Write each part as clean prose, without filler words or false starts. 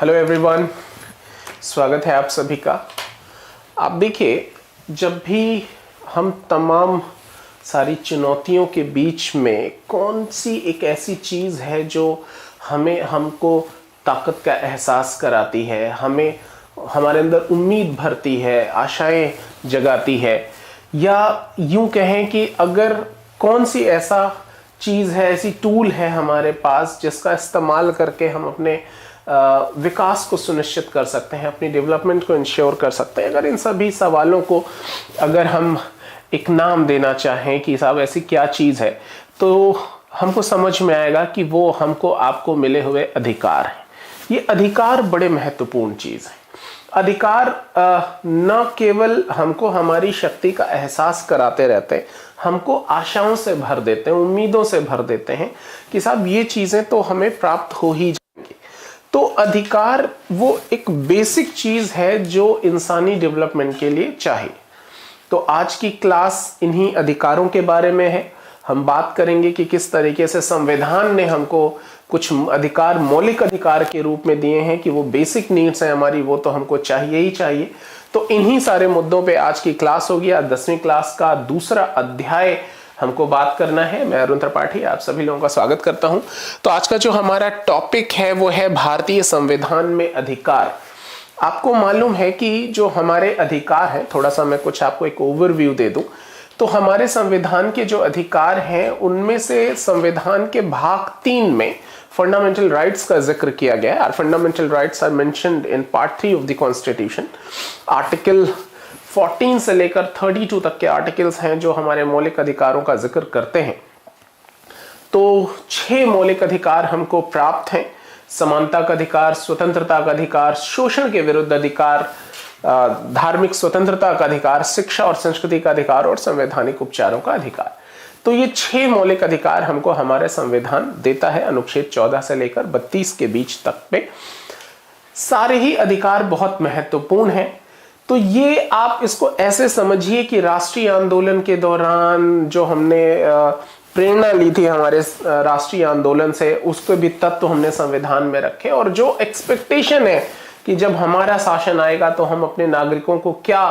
Hello everyone, स्वागत है आप सभी का। आप देखिए, जब भी हम तमाम सारी चुनौतियों के बीच में कौन सी एक ऐसी चीज़ है जो हमको ताकत का एहसास कराती है, हमें हमारे अंदर उम्मीद भरती है, आशाएं जगाती है, या यूं कहें कि अगर कौन सी ऐसा चीज़ है, ऐसी टूल है हमारे पास जिसका इस्तेमाल करके हम अपने विकास को सुनिश्चित कर सकते हैं, अपनी डेवलपमेंट को इंश्योर कर सकते हैं। अगर इन सभी सवालों को अगर हम एक नाम देना चाहें कि साहब ऐसी क्या चीज़ है, तो हमको समझ में आएगा कि वो हमको आपको मिले हुए अधिकार हैं। ये अधिकार बड़े महत्वपूर्ण चीज़ है। अधिकार न केवल हमको हमारी शक्ति का एहसास कराते रहते हैं, हमको आशाओं से भर देते हैं, उम्मीदों से भर देते हैं कि साहब ये चीज़ें तो हमें प्राप्त हो ही जाएंगी। तो अधिकार वो एक बेसिक चीज़ है जो इंसानी डेवलपमेंट के लिए चाहिए। तो आज की क्लास इन्हीं अधिकारों के बारे में है। हम बात करेंगे कि किस तरीके से संविधान ने हमको कुछ अधिकार मौलिक अधिकार के रूप में दिए हैं कि वो बेसिक नीड्स हैं हमारी, वो तो हमको चाहिए ही चाहिए। तो इन्हीं सारे मुद्दों पे आज की क्लास होगी। आज 10वीं क्लास का दूसरा अध्याय हमको बात करना है। मैं अरुण त्रिपाठी आप सभी लोगों का स्वागत करता हूं। तो आज का जो हमारा टॉपिक है वो है भारतीय संविधान में अधिकार। आपको मालूम है कि जो हमारे अधिकार हैं, थोड़ा सा मैं कुछ आपको एक ओवरव्यू दे दूं, तो हमारे संविधान के जो अधिकार हैं उनमें से संविधान के भाग 3 में फंडामेंटल राइट्स का जिक्र किया गया है। Fundamental rights are mentioned in part 3 of the constitution. Article 14 से लेकर 32 तक के आर्टिकल्स हैं जो हमारे मौलिक अधिकारों का जिक्र करते हैं। तो 6 मौलिक अधिकार हमको प्राप्त हैं: समानता का अधिकार, स्वतंत्रता का अधिकार, शोषण के विरुद्ध अधिकार, धार्मिक स्वतंत्रता का अधिकार, शिक्षा और संस्कृति का अधिकार और संवैधानिक उपचारों का अधिकार। तो ये 6 मौलिक अधिकार हमको हमारे संविधान देता है, अनुच्छेद 14 से लेकर 32 के बीच तक पे। सारे ही अधिकार बहुत महत्वपूर्ण हैं। तो ये आप इसको ऐसे समझिए कि राष्ट्रीय आंदोलन के दौरान जो हमने प्रेरणा ली थी हमारे राष्ट्रीय आंदोलन से, उसके भी तत्व हमने संविधान में रखे, और जो एक्सपेक्टेशन है कि जब हमारा शासन आएगा तो हम अपने नागरिकों को क्या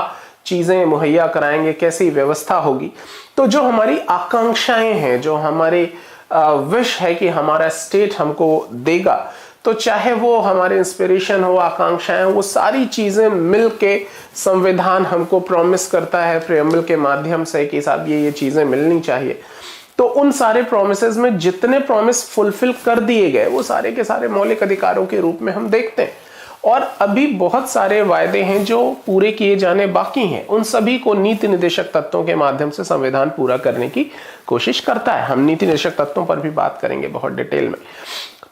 चीजें मुहैया कराएंगे, कैसी व्यवस्था होगी। तो जो हमारी आकांक्षाएं हैं, जो हमारे विश है कि हमारा स्टेट हमको देगा, तो चाहे वो हमारे इंस्पिरेशन हो, आकांक्षाएं, वो सारी चीजें मिलके संविधान हमको प्रॉमिस करता है प्रियम्बल के माध्यम से कि साहब ये चीजें मिलनी चाहिए। तो उन सारे प्रोमिसेस में जितने प्रॉमिस फुलफिल कर दिए गए वो सारे के सारे मौलिक अधिकारों के रूप में हम देखते हैं। और अभी बहुत सारे वायदे हैं जो पूरे किए जाने बाकी हैं। उन सभी को नीति निर्देशक तत्वों के माध्यम से संविधान पूरा करने की कोशिश करता है। हम नीति निर्देशक तत्वों पर भी बात करेंगे बहुत डिटेल में।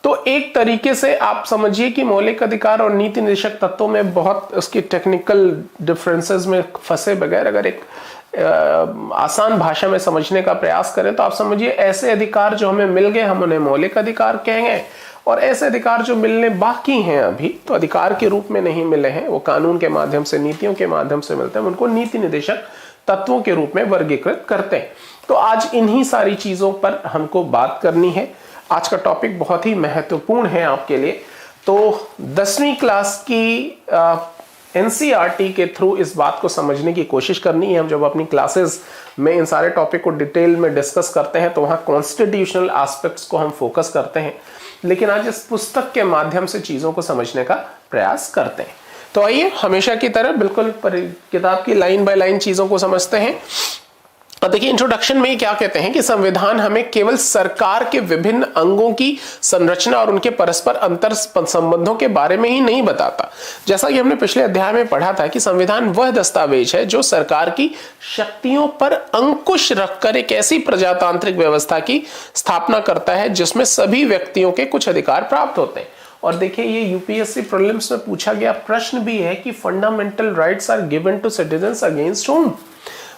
तो एक तरीके से आप समझिए कि मौलिक अधिकार और नीति निर्देशक तत्वों में बहुत उसकी टेक्निकल डिफरेंसेस में फंसे बगैर अगर एक आसान भाषा में समझने का प्रयास करें तो आप समझिए ऐसे अधिकार जो हमें मिल गए हम उन्हें मौलिक अधिकार कहेंगे, और ऐसे अधिकार जो मिलने बाकी हैं अभी तो अधिकार के रूप में नहीं मिले हैं, वो कानून के माध्यम से, नीतियों के माध्यम से मिलते हैं, उनको नीति निर्देशक तत्वों के रूप में वर्गीकृत करते हैं। तो आज इन्हीं सारी चीजों पर हमको बात करनी है। आज का टॉपिक बहुत ही महत्वपूर्ण है आपके लिए। तो 10वीं क्लास की एनसीईआरटी के थ्रू इस बात को समझने की कोशिश करनी है। हम जब अपनी क्लासेस में इन सारे टॉपिक को डिटेल में डिस्कस करते हैं तो वहाँ कॉन्स्टिट्यूशनल एस्पेक्ट्स को हम फोकस करते हैं, लेकिन आज इस पुस्तक के माध्यम से चीज़ों को समझने का प्रयास करते हैं। तो आइए हमेशा की तरह बिल्कुल किताब की लाइन बाय लाइन चीज़ों को समझते हैं। देखिए, इंट्रोडक्शन में क्या कहते हैं कि संविधान हमें केवल सरकार के विभिन्न अंगों की संरचना और उनके परस्पर अंतर संबंधों के बारे में ही नहीं बताता। जैसा कि हमने पिछले अध्याय में पढ़ा था कि संविधान वह दस्तावेज है जो सरकार की शक्तियों पर अंकुश रखकर एक ऐसी प्रजातांत्रिक व्यवस्था की स्थापना करता है जिसमें सभी व्यक्तियों के कुछ अधिकार प्राप्त होते हैं। और देखिए, ये यूपीएससी प्रीलिम्स में पूछा गया प्रश्न भी है कि fundamental rights are given to citizens against whom.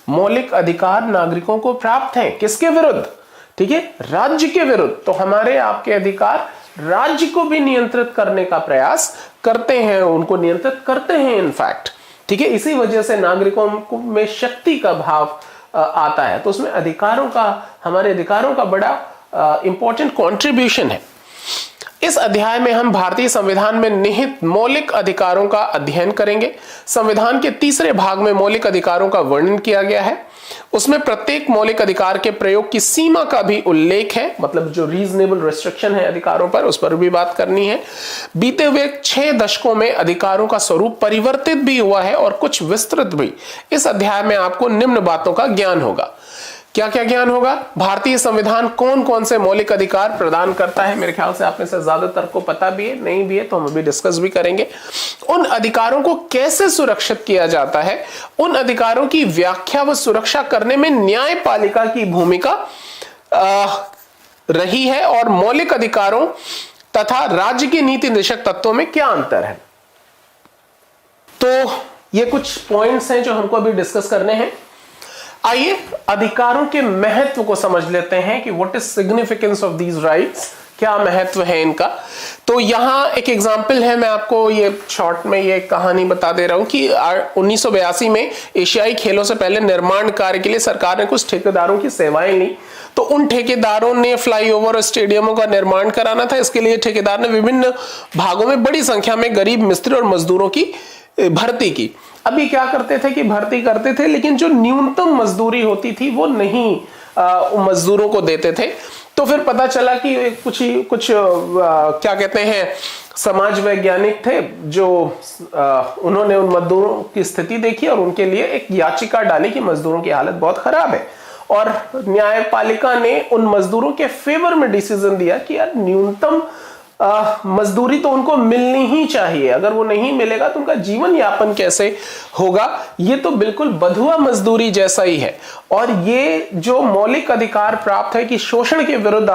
मौलिक अधिकार नागरिकों को प्राप्त हैं, किसके विरुद्ध? ठीक है, राज्य के विरुद्ध। तो हमारे आपके अधिकार राज्य को भी नियंत्रित करने का प्रयास करते हैं, उनको नियंत्रित करते हैं इनफैक्ट। ठीक है, इसी वजह से नागरिकों में शक्ति का भाव आता है। तो उसमें अधिकारों का, हमारे अधिकारों का बड़ा इंपॉर्टेंट कंट्रीब्यूशन है। इस अध्याय में हम भारतीय संविधान में निहित मौलिक अधिकारों का अध्ययन करेंगे। संविधान के तीसरे भाग में मौलिक अधिकारों का वर्णन किया गया है। उसमें प्रत्येक मौलिक अधिकार के प्रयोग की सीमा का भी उल्लेख है, मतलब जो रीजनेबल रिस्ट्रिक्शन है अधिकारों पर, उस पर भी बात करनी है। बीते हुए 6 दशकों में अधिकारों का स्वरूप परिवर्तित भी हुआ है और कुछ विस्तृत भी। इस अध्याय में आपको निम्न बातों का ज्ञान होगा। क्या क्या ज्ञान होगा? भारतीय संविधान कौन कौन से मौलिक अधिकार प्रदान करता है। मेरे ख्याल से आप में से ज्यादातर को पता भी है, नहीं भी है तो हम अभी डिस्कस भी करेंगे। उन अधिकारों को कैसे सुरक्षित किया जाता है, उन अधिकारों की व्याख्या व सुरक्षा करने में न्यायपालिका की भूमिका रही है, और मौलिक अधिकारों तथा राज्य के नीति निर्देशक तत्वों में क्या अंतर है। तो ये कुछ पॉइंट्स हैं जो हमको अभी डिस्कस करने हैं। आइए अधिकारों के महत्व को समझ लेते हैं कि what is significance of these rights, क्या महत्व है इनका। तो यहां एक एग्जांपल है, मैं आपको ये शॉर्ट में ये कहानी बता दे रहा हूं कि 1982 में एशियाई खेलों से पहले निर्माण कार्य के लिए सरकार ने कुछ ठेकेदारों की सेवाएं ली। तो उन ठेकेदारों ने फ्लाईओवर और स्टेडियमों का निर्माण कराना था। इसके लिए ठेकेदार ने विभिन्न भागों में बड़ी संख्या में गरीब मिस्त्री और मजदूरों की भर्ती की। अभी क्या करते थे कि भर्ती करते थे, लेकिन जो न्यूनतम मजदूरी होती थी वो नहीं मजदूरों को देते थे। तो फिर पता चला कि कुछ क्या कहते हैं समाज वैज्ञानिक थे जो उन्होंने उन मजदूरों की स्थिति देखी और उनके लिए एक याचिका डाली कि मजदूरों की हालत बहुत खराब है, और न्यायपालिका ने उन मजदूरों के फेवर में डिसीजन दिया कि यार न्यूनतम मजदूरी तो उनको मिलनी ही चाहिए, अगर वो नहीं मिलेगा तो उनका जीवन यापन कैसे होगा। ये तो बिल्कुल बंधुआ मजदूरी जैसा ही है। और ये जो मौलिक अधिकार प्राप्त है कि शोषण के विरुद्ध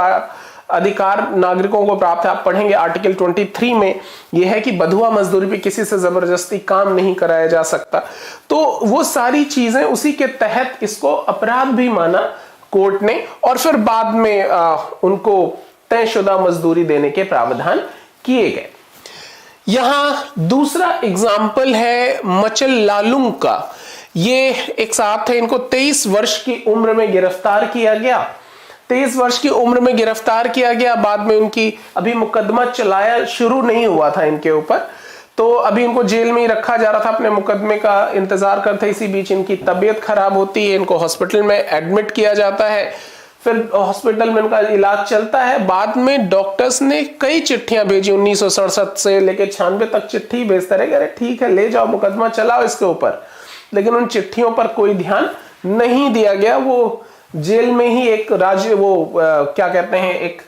अधिकार नागरिकों को प्राप्त है, आप पढ़ेंगे आर्टिकल 23 में यह है कि बंधुआ मजदूरी पे किसी से जबरदस्ती काम नहीं कराया जा सकता। तो वो सारी चीजें उसी के तहत इसको अपराध भी माना कोर्ट ने, और फिर बाद में उनको तयशुदा मजदूरी देने के प्रावधान किए गए। यहां दूसरा एग्जाम्पल है मचल लालुंग का। ये एक साहब थे, इनको 23 वर्ष की उम्र में गिरफ्तार किया गया। 23 वर्ष की उम्र में गिरफ्तार किया गया। बाद में उनकी अभी मुकदमा चलाया शुरू नहीं हुआ था इनके ऊपर, तो अभी इनको जेल में ही रखा जा रहा था, अपने मुकदमे का इंतजार करते। इसी बीच इनकी तबीयत खराब होती है, इनको हॉस्पिटल में एडमिट किया जाता है। फिर हॉस्पिटल में उनका इलाज चलता है। बाद में डॉक्टर्स ने कई चिट्ठियां भेजी, 1967 से लेकर 96 तक चिट्ठी भेजते रहे, अरे ठीक है ले जाओ मुकदमा चलाओ इसके ऊपर, लेकिन उन चिट्ठियों पर कोई ध्यान नहीं दिया गया। वो जेल में ही एक क्या कहते हैं एक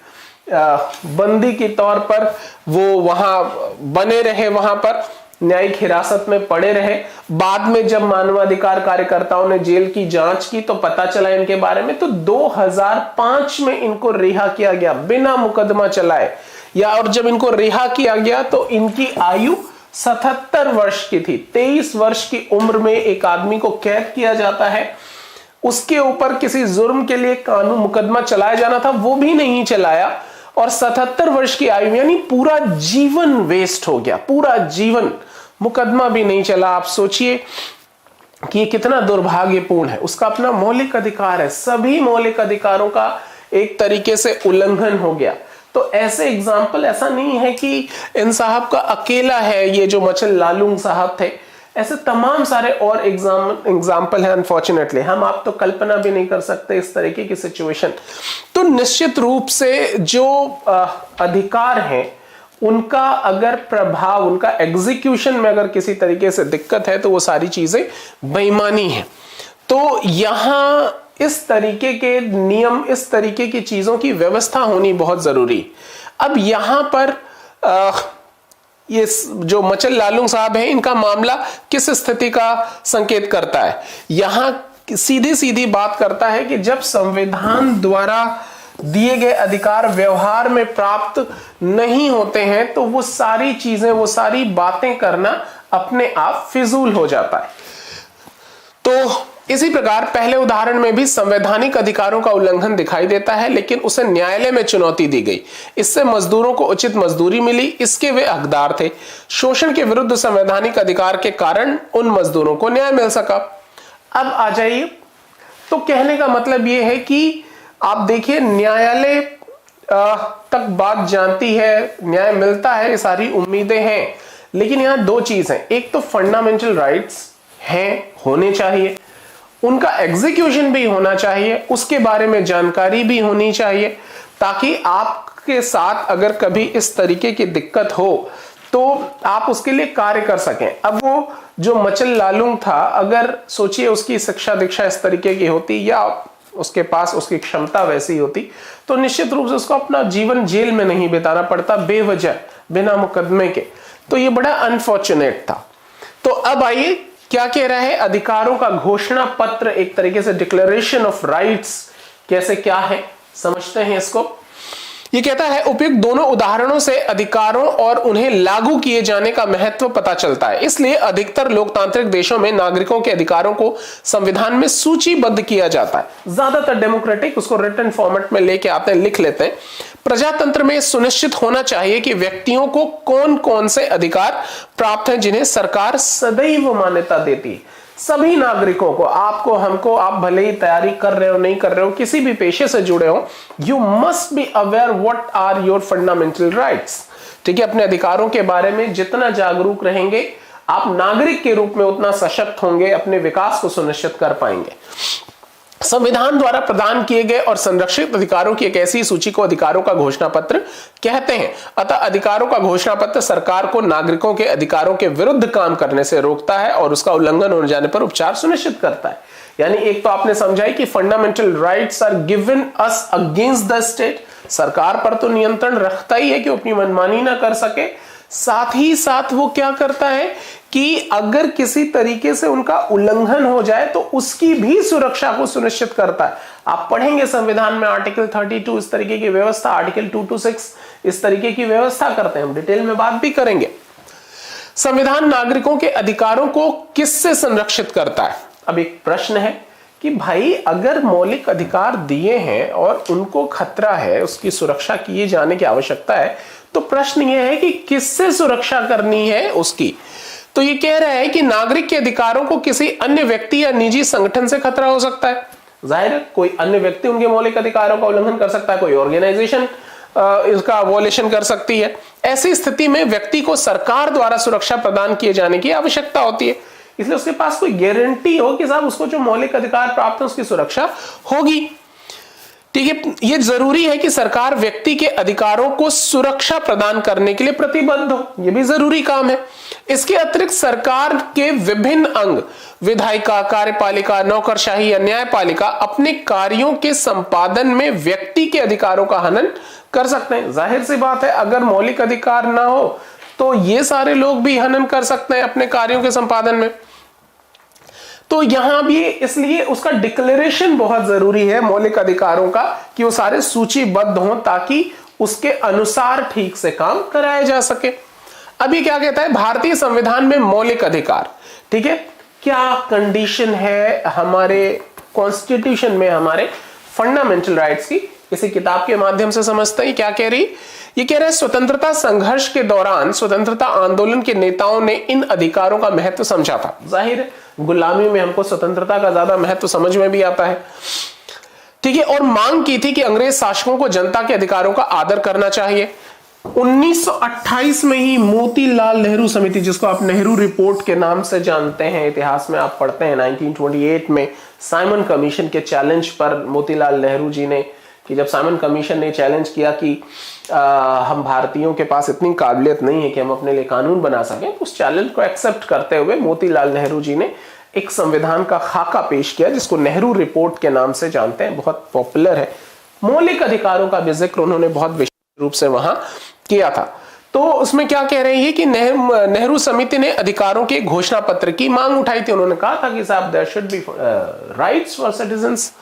बंदी के तौर पर वो वहां बने रहे, वहां पर न्यायिक हिरासत में पड़े रहे। बाद में जब मानवाधिकार कार्यकर्ताओं ने जेल की जांच की तो पता चला इनके बारे में, तो 2005 में इनको रिहा किया गया बिना मुकदमा चलाए। और जब इनको रिहा किया गया तो इनकी आयु 77 वर्ष की थी। 23 वर्ष की उम्र में एक आदमी को कैद किया जाता है, उसके ऊपर किसी जुर्म के लिए कानून मुकदमा चलाया जाना था, वो भी नहीं चलाया, और 77 वर्ष की आयु यानी पूरा जीवन वेस्ट हो गया, पूरा जीवन मुकदमा भी नहीं चला। आप सोचिए कि ये कितना दुर्भाग्यपूर्ण है। उसका अपना मौलिक अधिकार है, सभी मौलिक अधिकारों का एक तरीके से उल्लंघन हो गया। तो ऐसे एग्जाम्पल, ऐसा नहीं है कि इन साहब का अकेला है ये जो मचल लालुंग साहब थे, ऐसे तमाम सारे और एग्जाम्पल हैं। अनफॉर्चुनेटली हम आप तो कल्पना भी नहीं कर सकते इस तरीके की सिचुएशन। तो निश्चित रूप से जो अधिकार हैं उनका अगर प्रभाव, उनका एग्जीक्यूशन में अगर किसी तरीके से दिक्कत है तो वो सारी चीजें बेईमानी है। तो यहां इस तरीके के नियम, इस तरीके की चीजों की व्यवस्था होनी बहुत जरूरी। अब यहां पर ये जो मचल लालुंग साहब हैं, इनका मामला किस स्थिति का संकेत करता है? यहां सीधी सीधी बात करता है कि जब संविधान द्वारा दिए गए अधिकार व्यवहार में प्राप्त नहीं होते हैं तो वो सारी चीजें, वो सारी बातें करना अपने आप फिजूल हो जाता है। तो इसी प्रकार पहले उदाहरण में भी संवैधानिक अधिकारों का उल्लंघन दिखाई देता है, लेकिन उसे न्यायालय में चुनौती दी गई। इससे मजदूरों को उचित मजदूरी मिली, इसके वे हकदार थे। शोषण के विरुद्ध संवैधानिक अधिकार के कारण उन मजदूरों को न्याय मिल सका। अब आ जाइए, तो कहने का मतलब यह है कि आप देखिए न्यायालय तक बात जानती है, न्याय मिलता है, ये सारी उम्मीदें हैं। लेकिन यहां दो चीज हैं, एक तो फंडामेंटल राइट्स हैं, होने चाहिए, उनका एग्जीक्यूशन भी होना चाहिए, उसके बारे में जानकारी भी होनी चाहिए, ताकि आपके साथ अगर कभी इस तरीके की दिक्कत हो तो आप उसके लिए कार्य कर सकें। अब वो जो मचल लालूंग था, अगर सोचिए उसकी शिक्षा दीक्षा इस तरीके की होती या उसके पास उसकी क्षमता वैसी होती, तो निश्चित रूप से उसको अपना जीवन जेल में नहीं बिताना पड़ता बेवजह, बिना मुकदमे के। तो ये बड़ा अनफॉर्चुनेट था। तो अब आइए क्या कह रहा है, अधिकारों का घोषणा पत्र, एक तरीके से डिक्लेरेशन ऑफ राइट्स कैसे क्या है, समझते हैं इसको। ये कहता है उपयुक्त दोनों उदाहरणों से अधिकारों और उन्हें लागू किए जाने का महत्व पता चलता है। इसलिए अधिकतर लोकतांत्रिक देशों में नागरिकों के अधिकारों को संविधान में सूचीबद्ध किया जाता है। ज्यादातर डेमोक्रेटिक उसको रिटन फॉर्मेट में लेके आते हैं, लिख लेते हैं। प्रजातंत्र में सुनिश्चित होना चाहिए कि व्यक्तियों को कौन कौन से अधिकार प्राप्त हैं जिन्हें सरकार सदैव मान्यता देती है। सभी नागरिकों को, आपको, हमको, आप भले ही तैयारी कर रहे हो नहीं कर रहे हो, किसी भी पेशे से जुड़े हो, you must be aware what are your fundamental rights. ठीक है, अपने अधिकारों के बारे में जितना जागरूक रहेंगे आप नागरिक के रूप में उतना सशक्त होंगे, अपने विकास को सुनिश्चित कर पाएंगे। संविधान द्वारा प्रदान किए गए और संरक्षित अधिकारों की एक ऐसी सूची को अधिकारों का घोषणा पत्र कहते हैं। अतः अधिकारों का घोषणा पत्र सरकार को नागरिकों के अधिकारों के विरुद्ध काम करने से रोकता है और उसका उल्लंघन होने जाने पर उपचार सुनिश्चित करता है। यानी एक तो आपने समझाई कि fundamental rights are given us against the state, सरकार पर तो नियंत्रण रखता ही है कि वो अपनी मनमानी ना कर सके, साथ ही साथ वो क्या करता है कि अगर किसी तरीके से उनका उल्लंघन हो जाए तो उसकी भी सुरक्षा को सुनिश्चित करता है। आप पढ़ेंगे संविधान में आर्टिकल 32 इस तरीके की व्यवस्था, आर्टिकल 226 इस तरीके की व्यवस्था करते हैं, हम डिटेल में बात भी करेंगे। संविधान नागरिकों के अधिकारों को किससे संरक्षित करता है? अब एक प्रश्न है कि भाई अगर मौलिक अधिकार दिए हैं और उनको खतरा है, उसकी सुरक्षा किए जाने की आवश्यकता है, तो प्रश्न यह है कि किससे सुरक्षा करनी है उसकी। तो ये कह रहा है कि नागरिक के अधिकारों को किसी अन्य व्यक्ति या निजी संगठन से खतरा हो सकता है। जाहिर है कोई अन्य व्यक्ति उनके मौलिक अधिकारों का उल्लंघन कर सकता है, कोई ऑर्गेनाइजेशन इसका वॉयलेशन कर सकती है। ऐसी स्थिति में व्यक्ति को सरकार द्वारा सुरक्षा प्रदान किए जाने की आवश्यकता होती है, इसलिए उसके पास कोई गारंटी हो कि साहब उसको जो मौलिक अधिकार प्राप्त है उसकी सुरक्षा होगी। ठीक है, यह जरूरी है कि सरकार व्यक्ति के अधिकारों को सुरक्षा प्रदान करने के लिए प्रतिबद्ध हो, यह भी जरूरी काम है। इसके अतिरिक्त सरकार के विभिन्न अंग, विधायिका, कार्यपालिका, नौकरशाही या न्यायपालिका अपने कार्यों के संपादन में व्यक्ति के अधिकारों का हनन कर सकते हैं। जाहिर सी बात है अगर मौलिक अधिकार ना हो तो ये सारे लोग भी हनन कर सकते हैं अपने कार्यों के संपादन में। तो यहां भी इसलिए उसका डिक्लेरेशन बहुत जरूरी है मौलिक अधिकारों का, कि वो सारे सूचीबद्ध हों ताकि उसके अनुसार ठीक से काम कराया जा सके। अभी क्या कहता है भारतीय संविधान में मौलिक अधिकार, ठीक है, क्या कंडीशन है हमारे कॉन्स्टिट्यूशन में हमारे फंडामेंटल राइट्स की, इसी किताब के माध्यम से समझते हैं। क्या कह रही, ये कह रहा है स्वतंत्रता संघर्ष के दौरान स्वतंत्रता आंदोलन के नेताओं ने इन अधिकारों का महत्व समझा था। जाहिर है गुलामी में हमको स्वतंत्रता का ज्यादा महत्व समझ में भी आता है, ठीक है, और मांग की थी कि अंग्रेज शासकों को जनता के अधिकारों का आदर करना चाहिए। 1928 में ही मोतीलाल नेहरू समिति, जिसको आप नेहरू रिपोर्ट के नाम से जानते हैं, इतिहास में आप पढ़ते हैं, 1928 में साइमन कमीशन के चैलेंज पर मोतीलाल नेहरू जी ने, कि जब साइमन कमीशन ने चैलेंज किया कि हम भारतीयों के पास इतनी काबिलियत नहीं है कि हम अपने लिए कानून बना सकें, तो उस चैलेंज को एक्सेप्ट करते हुए मोतीलाल नेहरू जी ने एक संविधान का खाका पेश किया जिसको नेहरू रिपोर्ट के नाम से जानते हैं, बहुत पॉपुलर है। मौलिक अधिकारों का भी जिक्र उन्होंने बहुत विशेष रूप से वहां किया था। तो उसमें क्या कह रही है कि नेहरू समिति ने अधिकारों के घोषणा पत्र की मांग उठाई थी। उन्होंने कहा था कि साहब there should be rights for citizens.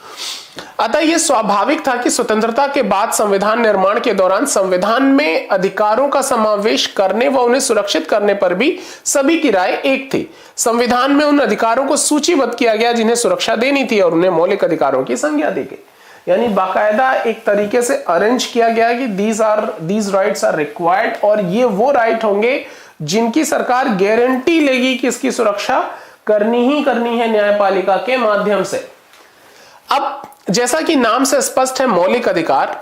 अतः यह स्वाभाविक था कि स्वतंत्रता के बाद संविधान निर्माण के दौरान संविधान में अधिकारों का समावेश करने व उन्हें सुरक्षित करने पर भी सभी की राय एक थी। संविधान में उन अधिकारों को सूचीबद्ध किया गया जिन्हें सुरक्षा देनी थी और उन्हें मौलिक अधिकारों की संज्ञा दी गई। यानी बाकायदा एक तरीके से अरेंज किया गया कि दीज राइट्स आर रिक्वायर्ड, और ये वो राइट होंगे जिनकी सरकार गारंटी लेगी कि इसकी सुरक्षा करनी ही करनी है न्यायपालिका के माध्यम से। अब जैसा कि नाम से स्पष्ट है मौलिक अधिकार,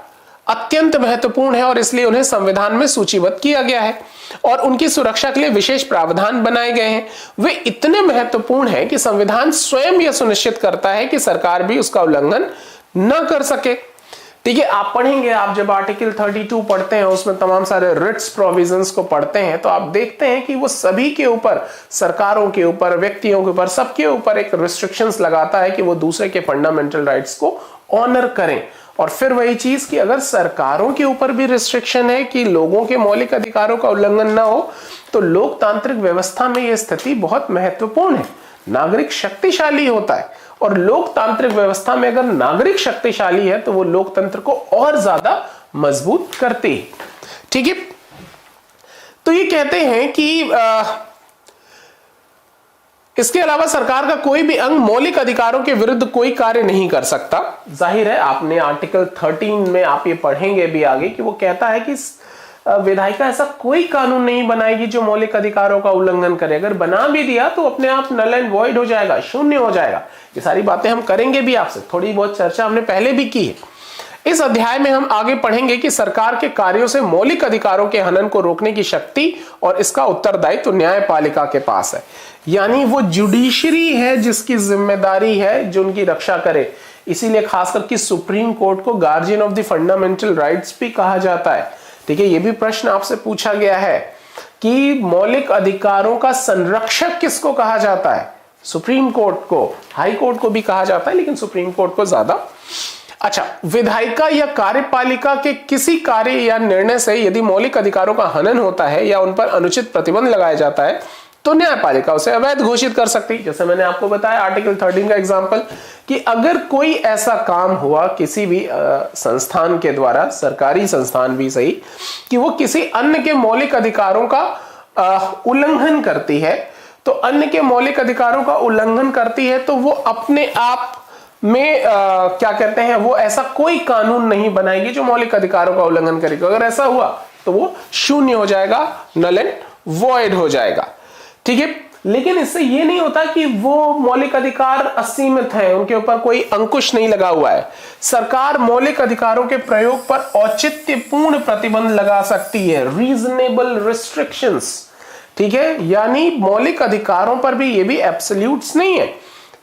अत्यंत महत्वपूर्ण है और इसलिए उन्हें संविधान में सूचीबद्ध किया गया है और उनकी सुरक्षा के लिए विशेष प्रावधान बनाए गए हैं। वे इतने महत्वपूर्ण हैं कि संविधान स्वयं यह सुनिश्चित करता है कि सरकार भी उसका उल्लंघन न कर सके। ठीक है, आप पढ़ेंगे, आप जब आर्टिकल 32 पढ़ते हैं उसमें तमाम सारे रिट्स प्रोविजंस को पढ़ते हैं तो आप देखते हैं कि वो सभी के ऊपर, सरकारों के ऊपर, व्यक्तियों के ऊपर, सबके ऊपर एक रिस्ट्रिक्शंस लगाता है कि वो दूसरे के फंडामेंटल राइट्स को ऑनर करें। और फिर वही चीज कि अगर सरकारों के ऊपर भी रिस्ट्रिक्शन है कि लोगों के मौलिक अधिकारों का उल्लंघन ना हो, तो लोकतांत्रिक व्यवस्था में यह स्थिति बहुत महत्वपूर्ण है। नागरिक शक्तिशाली होता है और लोकतांत्रिक व्यवस्था में अगर नागरिक शक्तिशाली है तो वो लोकतंत्र को और ज्यादा मजबूत करती है। ठीक है, तो ये कहते हैं कि इसके अलावा सरकार का कोई भी अंग मौलिक अधिकारों के विरुद्ध कोई कार्य नहीं कर सकता। जाहिर है, आपने आर्टिकल 13 में आप ये पढ़ेंगे भी आगे कि वो कहता है कि विधायिका ऐसा कोई कानून नहीं बनाएगी जो मौलिक अधिकारों का उल्लंघन करे। अगर बना भी दिया तो अपने आप नल एंड वॉइड हो जाएगा, शून्य हो जाएगा। ये सारी बातें हम करेंगे भी, आपसे थोड़ी बहुत चर्चा हमने पहले भी की है। इस अध्याय में हम आगे पढ़ेंगे कि सरकार के कार्यों से मौलिक अधिकारों के हनन को रोकने की शक्ति और इसका उत्तरदायित्व तो न्यायपालिका के पास है। यानी वो जुडिशरी है जिसकी जिम्मेदारी है जो उनकी रक्षा करे। इसीलिए खासकर कि सुप्रीम कोर्ट को guardian of the fundamental rights भी कहा जाता है। ठीक है, ये भी प्रश्न आपसे पूछा गया है कि मौलिक अधिकारों का संरक्षक किसको कहा जाता है? सुप्रीम कोर्ट को, हाई कोर्ट को भी कहा जाता है लेकिन सुप्रीम कोर्ट को ज्यादा। अच्छा, विधायिका या कार्यपालिका के किसी कार्य या निर्णय से यदि मौलिक अधिकारों का हनन होता है या उन पर अनुचित प्रतिबंध लगाया जाता है तो न्यायपालिका उसे अवैध घोषित कर सकती है। जैसे मैंने आपको बताया आर्टिकल 13 का एग्जांपल कि अगर कोई ऐसा काम हुआ किसी भी संस्थान के द्वारा, सरकारी संस्थान भी सही, कि वो किसी अन्य के मौलिक अधिकारों का उल्लंघन करती है, तो अन्य के मौलिक अधिकारों का उल्लंघन करती है तो वो अपने आप में क्या कहते हैं, वो ऐसा कोई कानून नहीं बनाएगी जो मौलिक अधिकारों का उल्लंघन करेगा। अगर ऐसा हुआ तो वो शून्य हो जाएगा, नल एंड वॉइड हो जाएगा। ठीक है, लेकिन इससे ये नहीं होता कि वो मौलिक अधिकार असीमित हैं, उनके ऊपर कोई अंकुश नहीं लगा हुआ है। सरकार मौलिक अधिकारों के प्रयोग पर औचित्यपूर्ण प्रतिबंध लगा सकती है, रीजनेबल रिस्ट्रिक्शंस। ठीक है, यानी मौलिक अधिकारों पर भी ये भी एब्सोल्यूट्स नहीं है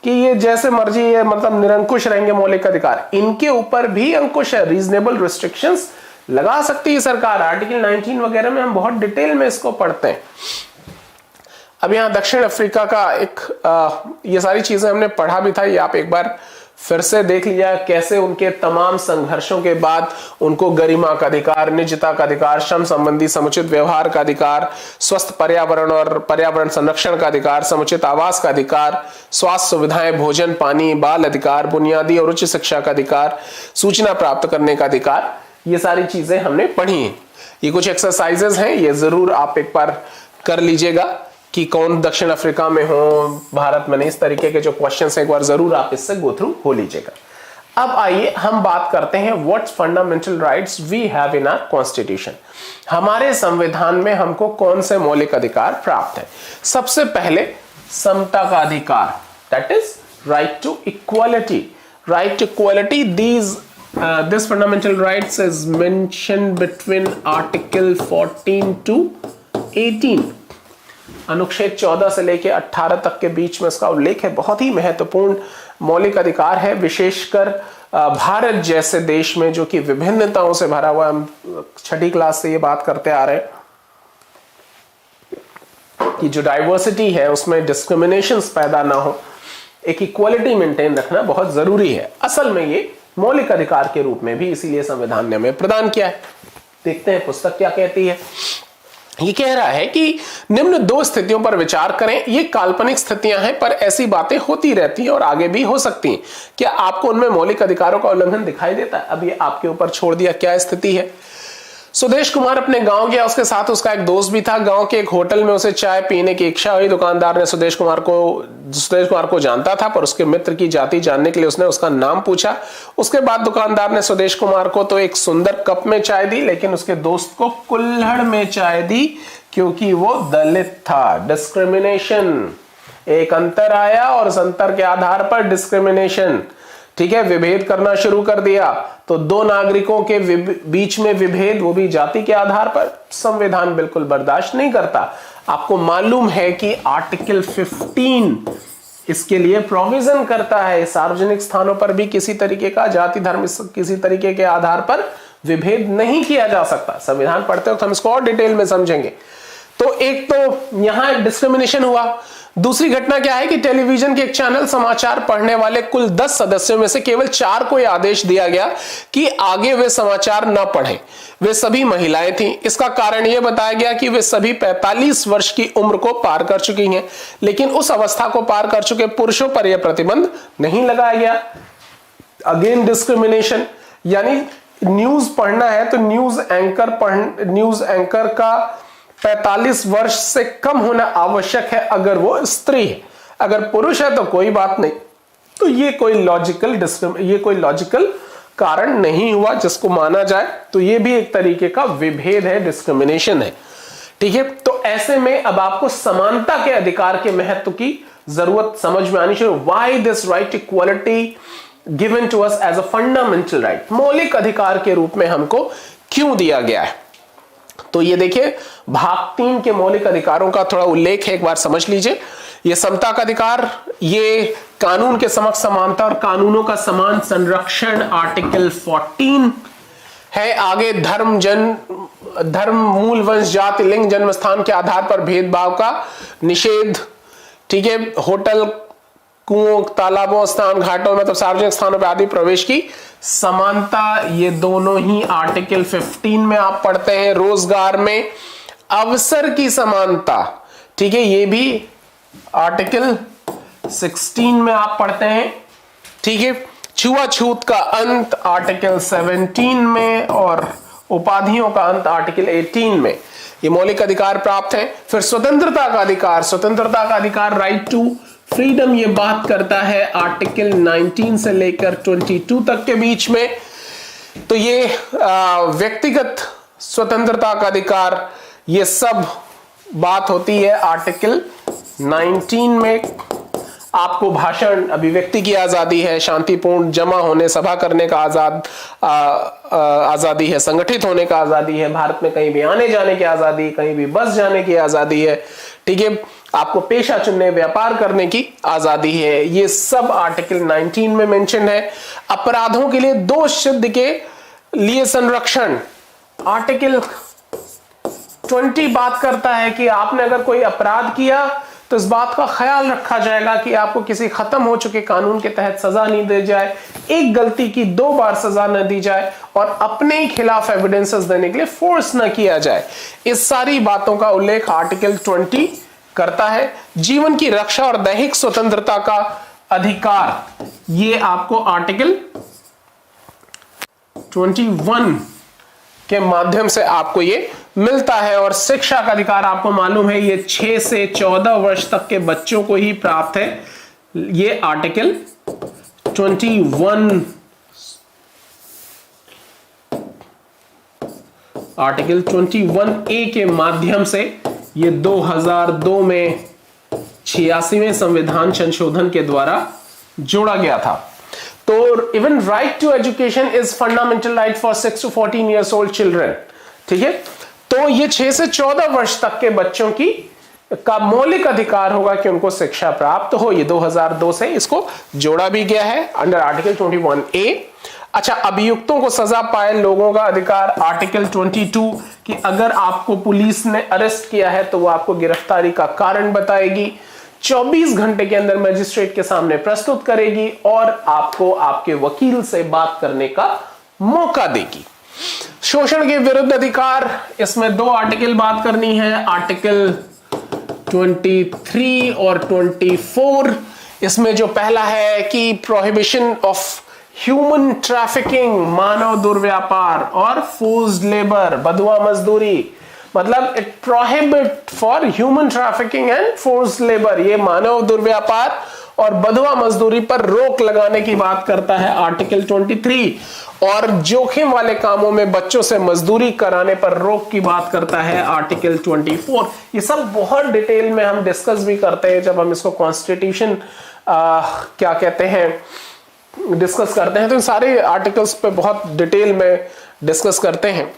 कि ये जैसे मर्जी है, मतलब निरंकुश रहेंगे मौलिक अधिकार। इनके ऊपर भी अंकुश है, रीजनेबल रिस्ट्रिक्शंस लगा सकती है सरकार। आर्टिकल 19 वगैरह में हम बहुत डिटेल में इसको पढ़ते हैं। अब यहाँ दक्षिण अफ्रीका का एक ये सारी चीजें हमने पढ़ा भी था, ये आप एक बार फिर से देख लिया कैसे उनके तमाम संघर्षों के बाद उनको गरिमा का अधिकार, निजता का अधिकार, श्रम संबंधी समुचित व्यवहार का अधिकार, स्वस्थ पर्यावरण और पर्यावरण संरक्षण का अधिकार, समुचित आवास का अधिकार, स्वास्थ्य सुविधाएं, भोजन, पानी, बाल अधिकार, बुनियादी और उच्च शिक्षा का अधिकार, सूचना प्राप्त करने का अधिकार, ये सारी चीजें हमने पढ़ी हैं। ये कुछ एक्सरसाइजेस हैं, ये जरूर आप एक बार कर लीजिएगा कि कौन दक्षिण अफ्रीका में हो, भारत में नहीं, इस तरीके के जो क्वेश्चंस हैं एक बार जरूर आप इससे गो थ्रू हो लीजिएगा। अब आइए हम बात करते हैं what fundamental rights we have in our constitution. हमारे संविधान में हमको कौन से मौलिक अधिकार प्राप्त है? सबसे पहले समता का अधिकार, that is right to equality. Right to equality, this fundamental rights is mentioned between article 14 to 18। अनुच्छेद 14 से लेकर 18 तक के बीच में इसका उल्लेख है। बहुत ही महत्वपूर्ण मौलिक अधिकार है, विशेषकर भारत जैसे देश में जो कि विभिन्नताओं से भरा हुआ। हम छठी क्लास से ये बात करते आ रहे हैं कि जो डाइवर्सिटी है उसमें डिस्क्रिमिनेशंस पैदा ना हो, एक इक्वालिटी मेंटेन रखना बहुत जरूरी है। असल में ये मौलिक अधिकार के रूप में भी इसीलिए संविधान ने हमें प्रदान किया है। देखते हैं पुस्तक क्या कहती है। ये कह रहा है कि निम्न दो स्थितियों पर विचार करें। ये काल्पनिक स्थितियां हैं पर ऐसी बातें होती रहती हैं और आगे भी हो सकती हैं। क्या आपको उनमें मौलिक अधिकारों का उल्लंघन दिखाई देता है? अब ये आपके ऊपर छोड़ दिया क्या स्थिति है। सुदेश कुमार अपने गांव गया, उसके साथ उसका एक दोस्त भी था। गांव के एक होटल में उसे चाय पीने की इच्छा हुई। दुकानदार ने सुदेश कुमार को जानता था, पर उसके मित्र की जाति जानने के लिए उसने उसका नाम पूछा। उसके बाद दुकानदार ने सुदेश कुमार को तो एक सुंदर कप में चाय दी, लेकिन उसके दोस्त को कुल्हड़ में चाय दी क्योंकि वो दलित था। डिस्क्रिमिनेशन, एक अंतर आया और उस अंतर के आधार पर डिस्क्रिमिनेशन। ठीक है, विभेद करना शुरू कर दिया, तो दो नागरिकों के बीच में विभेद, वो भी जाति के आधार पर, संविधान बिल्कुल बर्दाश्त नहीं करता। आपको मालूम है कि आर्टिकल 15 इसके लिए प्रोविजन करता है, सार्वजनिक स्थानों पर भी किसी तरीके का जाति धर्म किसी तरीके के आधार पर विभेद नहीं किया जा सकता। संविधान पढ़ते वक्त हम इसको और डिटेल में समझेंगे। तो एक तो यहां डिस्क्रिमिनेशन हुआ। दूसरी घटना क्या है कि टेलीविजन के एक चैनल समाचार पढ़ने वाले कुल 10 सदस्यों में से केवल 4 को यह आदेश दिया गया कि आगे वे समाचार न पढ़ें। वे सभी महिलाएं थीं। इसका कारण यह बताया गया कि वे सभी 45 वर्ष की उम्र को पार कर चुकी हैं, लेकिन उस अवस्था को पार कर चुके पुरुषों पर यह प्रतिबंध नहीं लगाया गया। अगेन डिस्क्रिमिनेशन, यानी न्यूज पढ़ना है तो न्यूज एंकर का 45 वर्ष से कम होना आवश्यक है अगर वो स्त्री है। अगर पुरुष है तो कोई बात नहीं। तो ये कोई लॉजिकल कारण नहीं हुआ जिसको माना जाए, तो ये भी एक तरीके का विभेद है, डिस्क्रिमिनेशन है। ठीक है, तो ऐसे में अब आपको समानता के अधिकार के महत्व की जरूरत समझ में आनी चाहिए। Why this right equality given to us as a fundamental right, मौलिक अधिकार के रूप में हमको क्यों दिया गया है। तो ये देखिए, भाग 3 के मौलिक अधिकारों का थोड़ा उल्लेख है, एक बार समझ लीजिए। ये समता का अधिकार, ये कानून के समक्ष समानता और कानूनों का समान संरक्षण, आर्टिकल 14 है। आगे धर्म, मूल, वंश, जाति, लिंग, जन्म स्थान के आधार पर भेदभाव का निषेध। ठीक है, होटल, कुओं, तालाबों, स्थान घाटों में, मतलब सार्वजनिक स्थानों पर आदि प्रवेश की समानता, ये दोनों ही आर्टिकल 15 में आप पढ़ते हैं। रोजगार में अवसर की समानता, ठीक है, ये भी आर्टिकल 16 में आप पढ़ते हैं। ठीक है, छुआछूत का अंत आर्टिकल 17 में और उपाधियों का अंत आर्टिकल 18 में ये मौलिक अधिकार प्राप्त है। फिर स्वतंत्रता का अधिकार, राइट टू फ्रीडम, ये बात करता है आर्टिकल 19 से लेकर 22 तक के बीच में। तो ये व्यक्तिगत स्वतंत्रता का अधिकार, ये सब बात होती है आर्टिकल 19 में। आपको भाषण, अभिव्यक्ति की आजादी है, शांतिपूर्ण जमा होने, सभा करने का आजादी है, संगठित होने का आजादी है, भारत में कहीं भी आने जाने की आजादी, कहीं भी बस जाने की आजादी है। ठीक है, आपको पेशा चुनने, व्यापार करने की आजादी है। ये सब आर्टिकल 19 में मेंशन है। अपराधों के लिए दोष सिद्ध के लिए संरक्षण, आर्टिकल 20 बात करता है कि आपने अगर कोई अपराध किया तो इस बात का ख्याल रखा जाएगा कि आपको किसी खत्म हो चुके कानून के तहत सजा नहीं दी जाए, एक गलती की 2 बार सजा न दी जाए और अपने ही खिलाफ एविडेंसेस देने के लिए फोर्स न किया जाए। इस सारी बातों का उल्लेख आर्टिकल 20 करता है। जीवन की रक्षा और दैहिक स्वतंत्रता का अधिकार, ये आपको आर्टिकल 21 के माध्यम से आपको ये मिलता है। और शिक्षा का अधिकार आपको मालूम है, ये 6 से 14 वर्ष तक के बच्चों को ही प्राप्त है। ये आर्टिकल 21A के माध्यम से ये 2002 में 86वें संविधान संशोधन के द्वारा जोड़ा गया था। तो even right to education is fundamental right for 6 to 14 years old children. ठीक है, तो ये 6 से 14 वर्ष तक के बच्चों की का मौलिक अधिकार होगा कि उनको शिक्षा प्राप्त हो। ये 2002 से इसको जोड़ा भी गया है अंडर आर्टिकल 21A। अच्छा, अभियुक्तों को सजा पाए लोगों का अधिकार, आर्टिकल 22 कि अगर आपको पुलिस ने अरेस्ट किया है तो वो आपको गिरफ्तारी का कारण बताएगी, 24 घंटे के अंदर मजिस्ट्रेट के सामने प्रस्तुत करेगी और आपको आपके वकील से बात करने का मौका देगी। शोषण के विरुद्ध अधिकार, इसमें 2 आर्टिकल बात करनी है, आर्टिकल 23 और 24। इसमें जो पहला है कि प्रोहिबिशन ऑफ ह्यूमन ट्रैफिकिंग, मानव दुर्व्यापार और फोर्स्ड लेबर, बंधुआ मजदूरी, मतलब it prohibit for human trafficking and forced labour, ये मानव दुर्व्यापार और बंधुआ मजदूरी पर रोक लगाने की बात करता है आर्टिकल 23। और जोखिम वाले कामों में बच्चों से मजदूरी कराने पर रोक की बात करता है आर्टिकल 24। ये सब बहुत डिटेल में हम डिस्कस भी करते हैं जब हम इसको कॉन्स्टिट्यूशन क्या कहते हैं, डिस्कस करते हैं, तो इन सारे आर्टिकल्स पे बहुत डिटेल में डिस्कस करते हैं।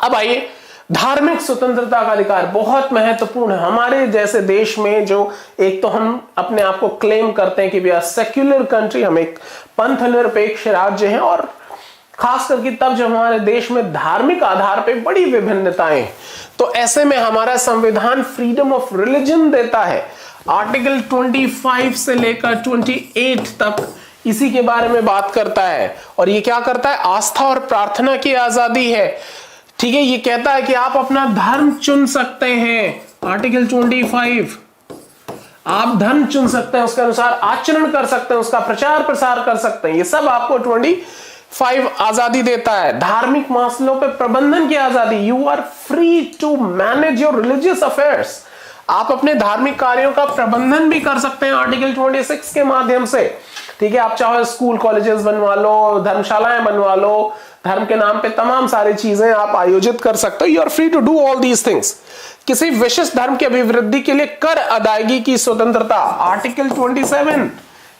अब आइए, धार्मिक स्वतंत्रता का अधिकार बहुत महत्वपूर्ण है हमारे जैसे देश में, जो एक तो हम अपने आप को क्लेम करते हैं कि वी आर सेक्युलर कंट्री, हम एक पंथ निरपेक्ष राज्य हैं, और खास करके तब जब हमारे देश में धार्मिक आधार पे बड़ी विभिन्नताएं, तो ऐसे में हमारा संविधान फ्रीडम ऑफ रिलीजन देता है। आर्टिकल 25 से लेकर 28 तक इसी के बारे में बात करता है, और ये क्या करता है, आस्था और प्रार्थना की आजादी है। ठीक है, ये कहता है कि आप अपना धर्म चुन सकते हैं। आर्टिकल 25, आप धर्म चुन सकते हैं, उसके अनुसार आचरण कर सकते हैं, उसका प्रचार प्रसार कर सकते हैं, ये सब आपको 25 आजादी देता है। धार्मिक मसलों पे प्रबंधन की आजादी, you are free to manage your religious affairs, आप अपने धार्मिक कार्यों का प्रबंधन भी कर सकते हैं आर्टिकल 26 के माध्यम से। ठीक है, आप चाहे स्कूल कॉलेजेस बनवा लो, धर्मशालाएं बनवा लो, धर्म के नाम पे तमाम सारी चीजें आप आयोजित कर सकते हो। You are free to do all these things. किसी विशिष्ट धर्म की अभिवृद्धि के लिए कर अदायगी की स्वतंत्रता, आर्टिकल 27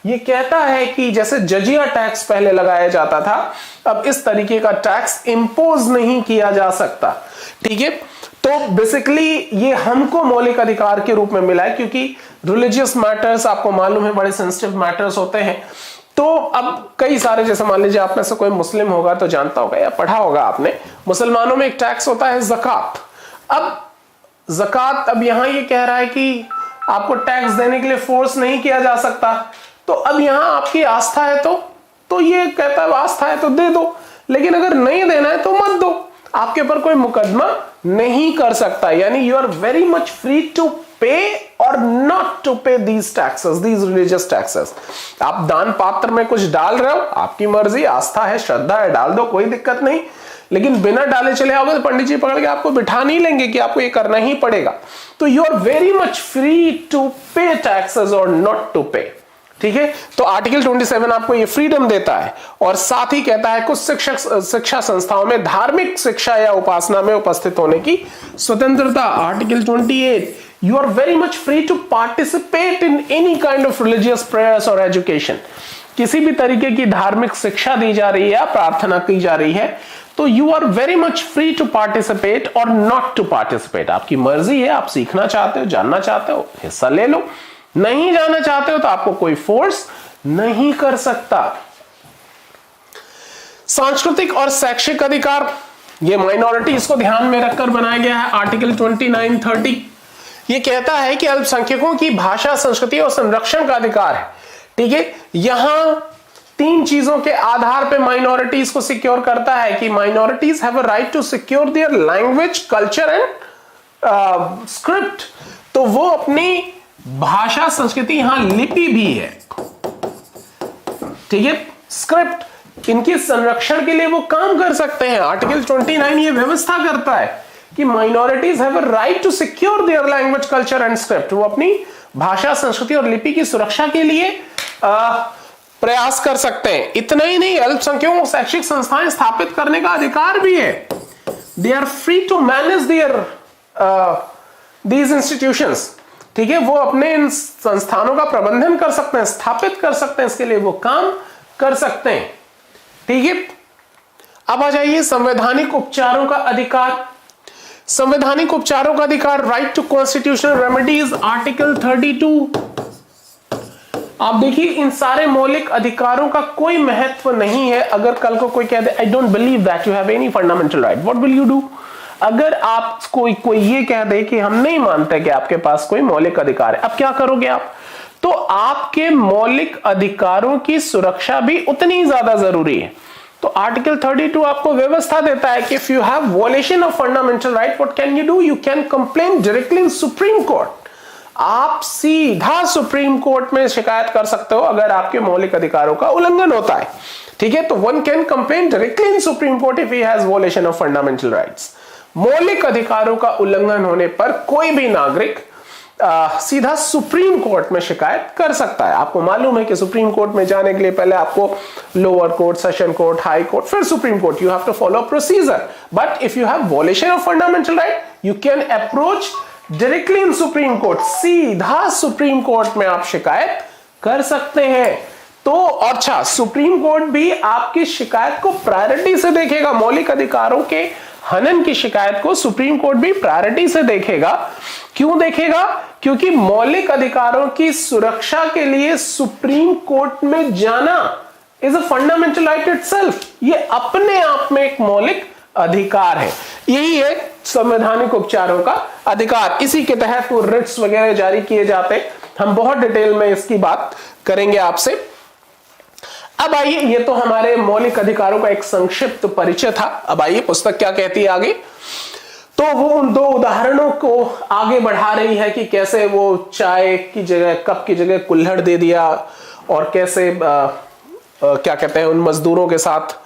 ये कहता है कि जैसे जजिया टैक्स पहले लगाया जाता था, अब इस तरीके का टैक्स इंपोज नहीं किया जा सकता। ठीक है, तो बेसिकली ये हमको मौलिक अधिकार के रूप में मिला है, क्योंकि रिलीजियस मैटर्स आपको मालूम है बड़े सेंसिटिव मैटर्स होते हैं। तो अब कई सारे, जैसे मान लीजिए आप में से कोई मुस्लिम होगा तो जानता होगा या पढ़ा होगा आपने, मुसलमानों में एक टैक्स होता है ज़कात। अब ज़कात, अब यहां ये कह रहा है कि आपको टैक्स देने के लिए फोर्स नहीं किया जा सकता, तो अब यहां आपकी आस्था है तो ये कहता है आस्था है तो दे दो, लेकिन अगर नहीं देना है तो मत दो, आपके ऊपर कोई मुकदमा नहीं कर सकता। यानी you are very much free to pay और not to pay these taxes, these religious taxes. आप दान पात्र में कुछ डाल रहे हो, आपकी मर्जी, आस्था है, श्रद्धा है, डाल दो, कोई दिक्कत नहीं, लेकिन बिना डाले चले आओगे तो पंडित जी पकड़ के आपको बिठा नहीं लेंगे कि आपको ये करना ही पड़ेगा। तो you are very much free to pay taxes और नॉट टू पे। ठीक है, तो आर्टिकल 27 आपको ये फ्रीडम देता है, और साथ ही कहता है कुछ शिक्षा संस्थाओं में धार्मिक शिक्षा या उपासना में उपस्थित होने की स्वतंत्रता। Article 28, you are very much free to participate in any kind of religious prayers और एजुकेशन। किसी भी तरीके की धार्मिक शिक्षा दी जा रही है या प्रार्थना की जा रही है, तो you are very much free to participate और नॉट टू पार्टिसिपेट। आपकी मर्जी है, आप सीखना चाहते हो, जानना चाहते हो, हिस्सा ले लो, नहीं जाना चाहते हो तो आपको कोई फोर्स नहीं कर सकता। सांस्कृतिक और शैक्षिक अधिकार, ये माइनॉरिटीज को ध्यान में रखकर बनाया गया है। आर्टिकल 29-30 ये कहता है कि अल्पसंख्यकों की भाषा, संस्कृति और संरक्षण का अधिकार है। ठीक है, यहां 3 चीजों के आधार पे माइनॉरिटीज को सिक्योर करता है कि minorities have a right to secure their language, culture and script. तो वो अपनी भाषा, संस्कृति, यहां लिपि भी है, ठीक है, स्क्रिप्ट, इनके संरक्षण के लिए वो काम कर सकते हैं। आर्टिकल 29 ये व्यवस्था करता है कि minorities have a right to secure their language, culture and script. वो अपनी भाषा, संस्कृति और लिपि की सुरक्षा के लिए प्रयास कर सकते हैं। इतना ही नहीं, अल्पसंख्यकों को शैक्षिक संस्थाएं स्थापित करने का अधिकार भी है। They are free to manage their these institutions. ठीक है, वो अपने इन संस्थानों का प्रबंधन कर सकते हैं, स्थापित कर सकते हैं, इसके लिए वो काम कर सकते हैं। ठीक है, अब आ जाइए संवैधानिक उपचारों का अधिकार। संवैधानिक उपचारों का अधिकार, right to constitutional remedies, article 32। आप देखिए, इन सारे मौलिक अधिकारों का कोई महत्व नहीं है। अगर कल को कोई कह दे I don't believe that you have any fundamental right, what will you do? अगर आप कोई ये कह दे कि हम नहीं मानते कि आपके पास कोई मौलिक अधिकार है, अब क्या करोगे आप? तो आपके मौलिक अधिकारों की सुरक्षा भी उतनी ज्यादा जरूरी है। तो आर्टिकल 32 आपको व्यवस्था देता है कि if you have violation of fundamental right, what can you do? You can complain directly in supreme court. आप सीधा सुप्रीम कोर्ट में शिकायत कर सकते हो अगर आपके मौलिक अधिकारों का उल्लंघन होता है। ठीक है, तो one can complain directly in supreme court if he has violation of fundamental rights. मौलिक अधिकारों का उल्लंघन होने पर कोई भी नागरिक सीधा सुप्रीम कोर्ट में शिकायत कर सकता है। आपको मालूम है कि सुप्रीम कोर्ट में जाने के लिए पहले आपको lower court, session court, high court, फिर supreme court, you have to follow procedure. But if you have violation of fundamental right, you can approach directly in supreme court. सीधा सुप्रीम कोर्ट में आप शिकायत कर सकते हैं। तो अच्छा, सुप्रीम कोर्ट भी आपकी शिकायत को प्रायोरिटी से देखेगा। मौलिक अधिकारों के हनन की शिकायत को सुप्रीम कोर्ट भी प्रायोरिटी से देखेगा। क्यों देखेगा? क्योंकि मौलिक अधिकारों की सुरक्षा के लिए सुप्रीम कोर्ट में जाना is a fundamental right itself. ये अपने आप में एक मौलिक अधिकार है। यही है संवैधानिक उपचारों का अधिकार। इसी के तहत वो रिट्स वगैरह जारी किए जाते। हम बहुत डिटेल में इसकी बात करेंगे आपसे। अब आइए, ये तो हमारे मौलिक अधिकारों का एक संक्षिप्त परिचय था। अब आइए पुस्तक क्या कहती है आगे। तो वो उन दो उदाहरणों को आगे बढ़ा रही है कि कैसे वो चाय की जगह कप की जगह कुल्हड़ दे दिया, और कैसे क्या कहते हैं उन मजदूरों के साथ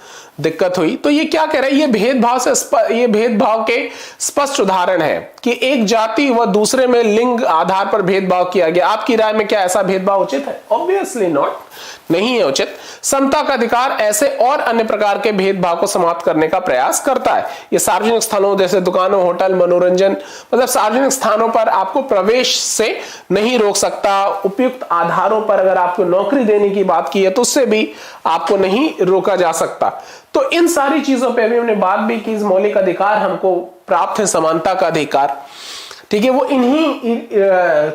दिक्कत हुई। तो ये क्या कह रहा है? ये भेदभाव के स्पष्ट उदाहरण है कि एक जाति व दूसरे में लिंग आधार पर भेदभाव किया गया। आपकी राय में क्या ऐसा भेदभाव उचित है? ऑब्वियसली नॉट, नहीं है उचित। समता का अधिकार ऐसे और अन्य प्रकार के भेदभाव को समाप्त करने का प्रयास करता है। ये सार्वजनिक स्थलों जैसे दुकानों, होटल, मनोरंजन, मतलब सार्वजनिक स्थानों पर आपको प्रवेश से नहीं रोक सकता। उपयुक्त आधारों पर अगर आपको नौकरी देने की बात की है तो उससे भी आपको नहीं रोका जा सकता। तो इन सारी चीजों पे अभी हमने बात भी की। मौलिक अधिकार हमको प्राप्त है, समानता का अधिकार, ठीक है। वो इन्हीं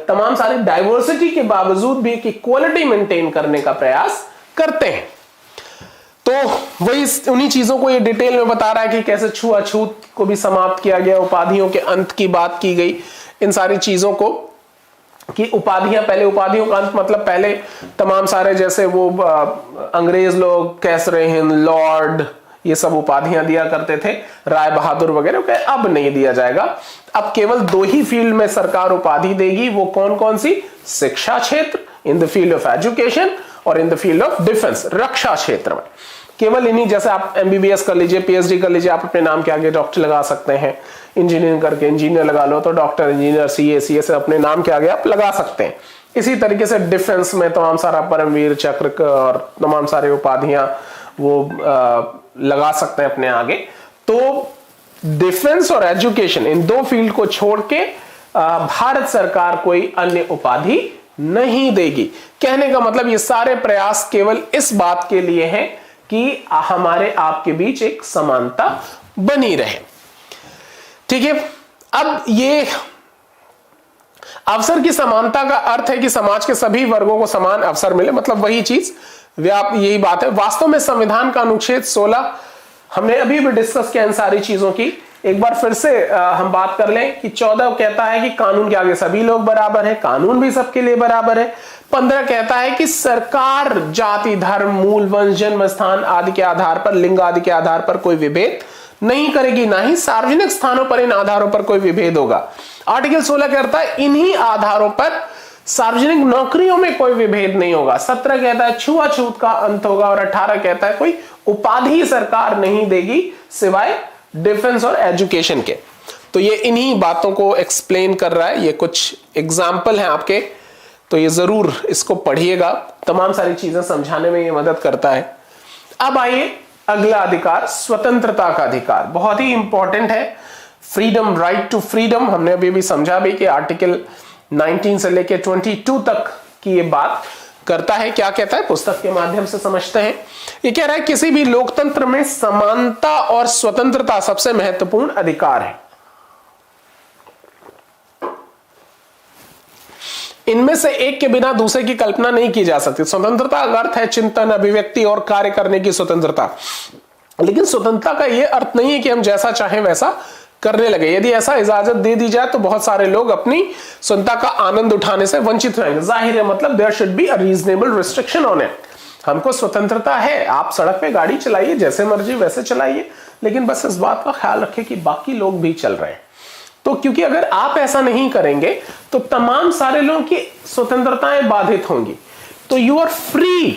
तमाम सारी डाइवर्सिटी के बावजूद भी इक्वालिटी मेंटेन करने का प्रयास करते हैं। तो वही उन्हीं चीजों को ये डिटेल में बता रहा है कि कैसे छुआछूत को भी समाप्त किया गया, उपाधियों के अंत की बात की गई, इन सारी चीजों को कि उपाधियां, पहले उपाधियों का अंत मतलब पहले तमाम सारे जैसे वो अंग्रेज लोग कैसरे हिंद, लॉर्ड, ये सब उपाधियां दिया करते थे, राय बहादुर वगैरह, अब नहीं दिया जाएगा। अब केवल दो ही फील्ड में सरकार उपाधि देगी। वो कौन कौन सी? शिक्षा क्षेत्र, in the field of education, और in the field of defence, रक्षा क्षेत्र में। केवल इन्हीं, जैसे आप एमबीबीएस कर लीजिए, पीएचडी कर लीजिए, आप अपने नाम के आगे डॉक्टर लगा सकते हैं। इंजीनियरिंग करके इंजीनियर लगा लो तो डॉक्टर, इंजीनियर, सीए से अपने नाम के आगे आप लगा सकते हैं। इसी तरीके से डिफेंस में तमाम सारा परमवीर चक्र और तमाम सारे उपाधियां वो लगा सकते हैं अपने आगे। तो डिफेंस और एजुकेशन, इन दो फील्ड को छोड़ के भारत सरकार कोई अन्य उपाधि नहीं देगी। कहने का मतलब ये सारे प्रयास केवल इस बात के लिए हैं कि हमारे आपके बीच एक समानता बनी रहे, ठीक है। अब ये अवसर की समानता का अर्थ है कि समाज के सभी वर्गों को समान अवसर मिले, मतलब वही चीज, यही बात है। वास्तव में संविधान का अनुच्छेद 16 हमने अभी भी डिस्कस किया इन सारी चीजों की। एक बार फिर से हम बात कर लें कि 14 कहता है कि कानून के आगे सभी लोग बराबर है, कानून भी सबके लिए बराबर है। 15 कहता है कि सरकार जाति, धर्म, मूल, वंश, जन्म स्थान आदि के आधार पर, लिंग आदि के आधार पर कोई विभेद नहीं करेगी, ना ही सार्वजनिक स्थानों पर इन आधारों पर कोई विभेद होगा। आर्टिकल 16 कहता है इन्हीं आधारों पर सार्वजनिक नौकरियों में कोई विभेद नहीं होगा। 17 कहता है छुआछूत का अंत होगा, और 18 कहता है कोई उपाधि सरकार नहीं देगी सिवाय डिफेंस और एजुकेशन के। तो ये इन्हीं बातों को एक्सप्लेन कर रहा है। ये कुछ एग्जाम्पल हैं आपके, तो ये जरूर इसको पढ़िएगा, तमाम सारी चीजें समझाने में ये मदद करता है। अब आइए अगला अधिकार, स्वतंत्रता का अधिकार, बहुत ही इंपॉर्टेंट है। फ्रीडम, राइट टू फ्रीडम, हमने अभी भी समझा भी कि आर्टिकल 19 से लेकर 22 तक की ये बात करता है। क्या कहता है? पुस्तक के माध्यम से समझते हैं। ये कह रहा है किसी भी लोकतंत्र में समानता और स्वतंत्रता सबसे महत्वपूर्ण अधिकार है। इनमें से एक के बिना दूसरे की कल्पना नहीं की जा सकती। स्वतंत्रता का अर्थ है चिंतन, अभिव्यक्ति और कार्य करने की स्वतंत्रता। लेकिन स्वतंत्रता का यह अर्थ नहीं है कि हम जैसा चाहें वैसा करने लगे। यदि ऐसा इजाजत दे दी जाए तो बहुत सारे लोग अपनी स्वतंत्रता का आनंद उठाने से वंचित रहेंगे। जाहिर है, मतलब there should be a reasonable restriction on it. हमको स्वतंत्रता है, आप सड़क पे गाड़ी चलाइए, जैसे मर्जी वैसे चलाइए, लेकिन बस इस बात का ख्याल रखें कि बाकी लोग भी चल रहे हैं। तो क्योंकि अगर आप ऐसा नहीं करेंगे तो तमाम सारे लोगों की स्वतंत्रताएं बाधित होंगी। तो यू आर फ्री,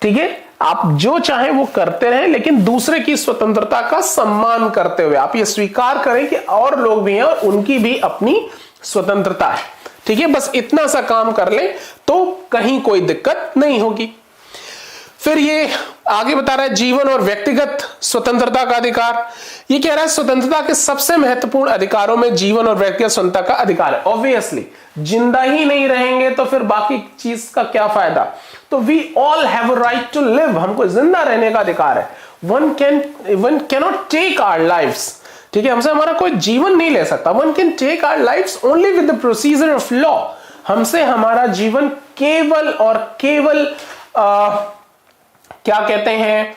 ठीक है, आप जो चाहे वो करते रहें, लेकिन दूसरे की स्वतंत्रता का सम्मान करते हुए आप ये स्वीकार करें कि और लोग भी हैं और उनकी भी अपनी स्वतंत्रता है, ठीक है। बस इतना सा काम कर लें तो कहीं कोई दिक्कत नहीं होगी। फिर ये आगे बता रहा है जीवन और व्यक्तिगत स्वतंत्रता का अधिकार। ये कह रहा है स्वतंत्रता के सबसे महत्वपूर्ण अधिकारों में जीवन और व्यक्तिगत स्वतंत्रता का अधिकार है। ऑब्वियसली जिंदा ही नहीं रहेंगे तो फिर बाकी चीज का क्या फायदा। तो we all have a right to live, हमको जिंदा रहने का अधिकार है। One cannot take our lives, ठीक है, हमसे हमारा कोई जीवन नहीं ले सकता। One can take our lives only with the procedure of law. हमसे हमारा जीवन केवल और केवल क्या कहते हैं,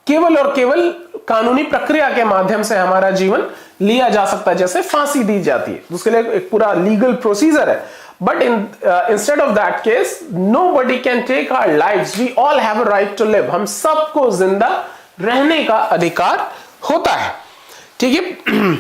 केवल और केवल कानूनी प्रक्रिया के माध्यम से हमारा जीवन लिया जा सकता है। जैसे फांसी दी जाती है, उसके लिए एक पूरा लीगल प्रोसीजर है। But instead of that case nobody can take our lives, we all have a right to live. हम सबको जिंदा रहने का अधिकार होता है, ठीक है।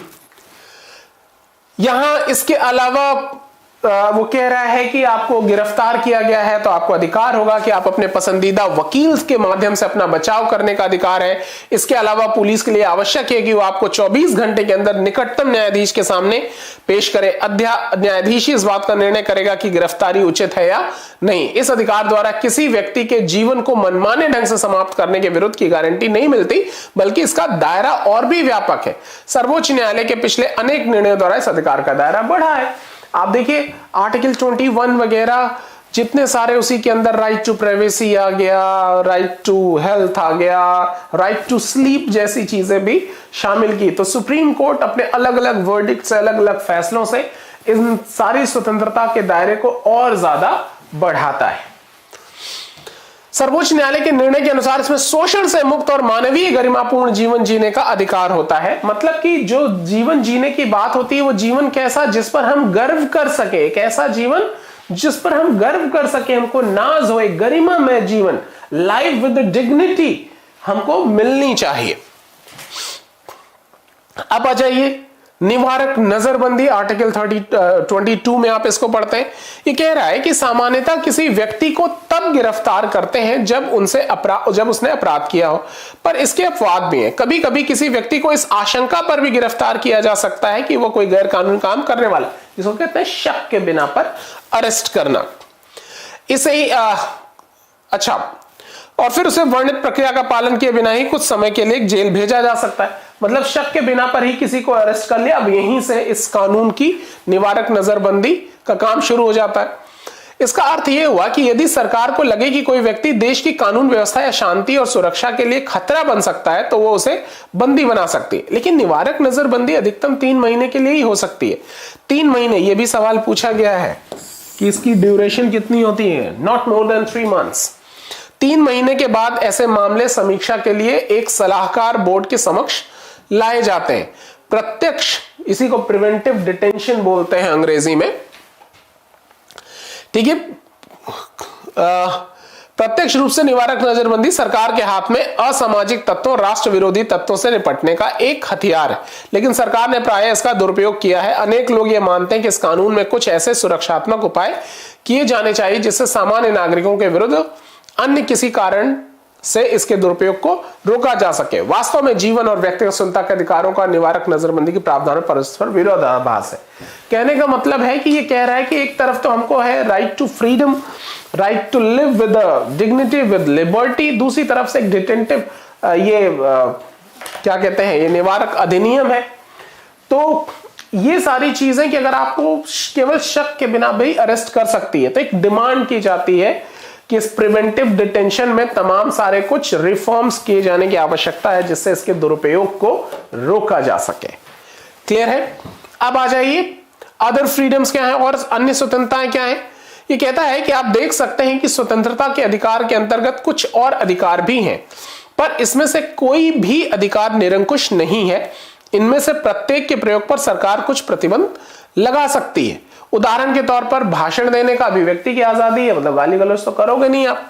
यहां इसके अलावा वो कह रहा है कि आपको गिरफ्तार किया गया है तो आपको अधिकार होगा कि आप अपने पसंदीदा वकील के माध्यम से अपना बचाव करने का अधिकार है। इसके अलावा पुलिस के लिए आवश्यक है कि वो आपको 24 घंटे के अंदर निकटतम न्यायाधीश के सामने पेश करे। न्यायाधीश इस बात का निर्णय करेगा कि गिरफ्तारी उचित है या नहीं। इस अधिकार द्वारा किसी व्यक्ति के जीवन को मनमाने ढंग से समाप्त करने के विरुद्ध की गारंटी नहीं मिलती, बल्कि इसका दायरा और भी व्यापक है। सर्वोच्च न्यायालय के पिछले अनेक निर्णयों द्वारा इस अधिकार का दायरा बढ़ा है। आप देखिए आर्टिकल 21 वगैरह जितने सारे, उसी के अंदर राइट टू प्राइवेसी आ गया, राइट टू हेल्थ आ गया, राइट टू स्लीप जैसी चीजें भी शामिल की। तो सुप्रीम कोर्ट अपने अलग अलग वर्डिक्ट से, अलग अलग फैसलों से इन सारी स्वतंत्रता के दायरे को और ज्यादा बढ़ाता है। सर्वोच्च न्यायालय के निर्णय के अनुसार इसमें शोषण से मुक्त और मानवीय गरिमापूर्ण जीवन जीने का अधिकार होता है। मतलब कि जो जीवन जीने की बात होती है वो जीवन कैसा, जिस पर हम गर्व कर सके, एक ऐसा जीवन जिस पर हम गर्व कर सके, हमको नाज हो, एक गरिमामय जीवन, लाइफ विद डिग्निटी हमको मिलनी चाहिए। अब आ जाइए निवारक नजरबंदी, आर्टिकल 22 में आप इसको पढ़ते हैं। ये कह रहा है कि सामान्यतः किसी व्यक्ति को तब गिरफ्तार करते हैं जब उसने अपराध किया हो, पर इसके अपवाद भी हैं। कभी कभी किसी व्यक्ति को इस आशंका पर भी गिरफ्तार किया जा सकता है कि वो कोई गैर कानूनी काम करने वाला, जिसको कहते हैं शक के बिना पर अरेस्ट करना। इसे ही अच्छा, और फिर उसे वर्णित प्रक्रिया का पालन किए बिना ही कुछ समय के लिए जेल भेजा जा सकता है। मतलब शक के बिना पर ही किसी को अरेस्ट कर लिया। अब यहीं से इस कानून की निवारक नजरबंदी का काम शुरू हो जाता है। इसका अर्थ यह हुआ कि यदि सरकार को लगे कि कोई व्यक्ति देश की कानून व्यवस्था या शांति और सुरक्षा के लिए खतरा बन सकता है तो वो उसे बंदी बना सकती है। लेकिन निवारक नजरबंदी अधिकतम 3 महीने के लिए ही हो सकती है। 3 महीने, यह भी सवाल पूछा गया है कि इसकी ड्यूरेशन कितनी होती है, नॉट मोर देन 3 months। 3 महीने के बाद ऐसे मामले समीक्षा के लिए एक सलाहकार बोर्ड के समक्ष लाए जाते हैं। प्रत्यक्ष, इसी को प्रिवेंटिव डिटेंशन बोलते हैं अंग्रेजी में, ठीक है। प्रत्यक्ष रूप से निवारक नजरबंदी सरकार के हाथ में असामाजिक तत्वों, राष्ट्र विरोधी तत्वों से निपटने का एक हथियार है, लेकिन सरकार ने प्रायः इसका दुरुपयोग किया है। अनेक लोग ये मानते हैं कि इस कानून में कुछ ऐसे सुरक्षात्मक उपाय किए जाने चाहिए जिससे सामान्य नागरिकों के विरुद्ध अन्य किसी कारण से इसके दुरुपयोग को रोका जा सके। वास्तव में जीवन और व्यक्तिगत स्वतंत्रता के अधिकारों का निवारक नजरबंदी के प्रावधान में परस्पर विरोधाभास है। कहने का मतलब है कि ये कह रहा है कि एक तरफ तो हमको है right to freedom, right to live with dignity, with liberty, दूसरी तरफ से एक डिटेंटिव क्या कहते हैं, ये निवारक अधिनियम है। तो ये सारी चीजें कि अगर आपको केवल शक के बिना भी अरेस्ट कर सकती है, तो एक डिमांड की जाती है कि इस प्रिवेंटिव डिटेंशन में तमाम सारे कुछ रिफॉर्म्स किए जाने की आवश्यकता है जिससे इसके दुरुपयोग को रोका जा सके। क्लियर है? अब आ जाइए अदर फ्रीडम्स क्या है और अन्य स्वतंत्रताएं क्या है। ये कहता है कि आप देख सकते हैं कि स्वतंत्रता के अधिकार के अंतर्गत कुछ और अधिकार भी हैं, पर इसमें से कोई भी अधिकार निरंकुश नहीं है। इनमें से प्रत्येक के प्रयोग पर सरकार कुछ प्रतिबंध लगा सकती है। उदाहरण के तौर पर भाषण देने का अभिव्यक्ति की आजादी है, मतलब गाली गलौज तो करोगे नहीं आप,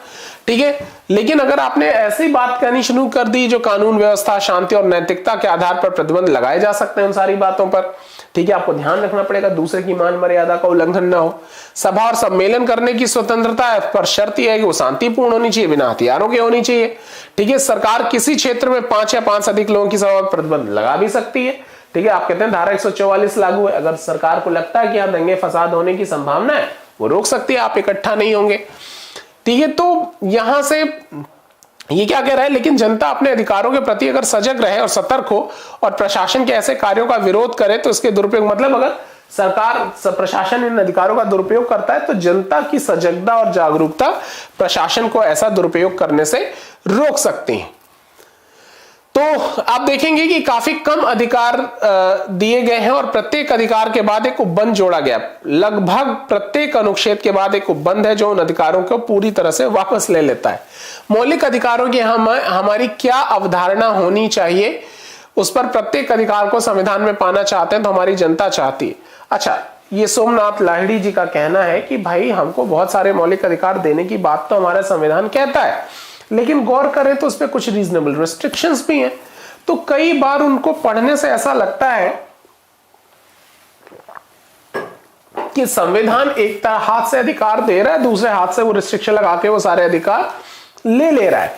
ठीक है। लेकिन अगर आपने ऐसी बात कहनी शुरू कर दी जो कानून व्यवस्था, शांति और नैतिकता के आधार पर प्रतिबंध लगाए जा सकते हैं उन सारी बातों पर, ठीक है। आपको ध्यान रखना पड़ेगा दूसरे की मान मर्यादा का उल्लंघन ना हो। सभा और सम्मेलन करने की स्वतंत्रता है, पर शर्त यह है कि वो शांतिपूर्ण होनी चाहिए, बिना हथियारों के होनी चाहिए, ठीक है। सरकार किसी क्षेत्र में 5 या 5 से अधिक लोगों की सभा पर प्रतिबंध लगा भी सकती है, ठीक है। आप कहते हैं धारा 144 लागू है, अगर सरकार को लगता है कि यहाँ दंगे फसाद होने की संभावना है वो रोक सकती है, आप इकट्ठा नहीं होंगे। ठीक है, तो यहां से ये क्या कह रहा है, लेकिन जनता अपने अधिकारों के प्रति अगर सजग रहे और सतर्क हो और प्रशासन के ऐसे कार्यों का विरोध करे तो इसके दुरुपयोग, मतलब अगर सरकार प्रशासन इन अधिकारों का दुरुपयोग करता है तो जनता की सजगता और जागरूकता प्रशासन को ऐसा दुरुपयोग करने से रोक सकती है। तो आप देखेंगे कि काफी कम अधिकार दिए गए हैं और प्रत्येक अधिकार के बाद एक उपबंध जोड़ा गया। लगभग प्रत्येक अनुच्छेद के बाद एक उपबंध है जो उन अधिकारों को पूरी तरह से वापस ले लेता है। मौलिक अधिकारों की हमारी क्या अवधारणा होनी चाहिए, उस पर प्रत्येक अधिकार को संविधान में पाना चाहते हैं तो हमारी जनता चाहती है। अच्छा, ये सोमनाथ लाहिड़ी जी का कहना है कि भाई हमको बहुत सारे मौलिक अधिकार देने की बात तो हमारा संविधान कहता है, लेकिन गौर करें तो उस पर कुछ रीजनेबल रेस्ट्रिक्शंस भी हैं। तो कई बार उनको पढ़ने से ऐसा लगता है कि संविधान एक हाथ से अधिकार दे रहा है, दूसरे हाथ से वो रिस्ट्रिक्शन लगा के वो सारे अधिकार ले रहा है।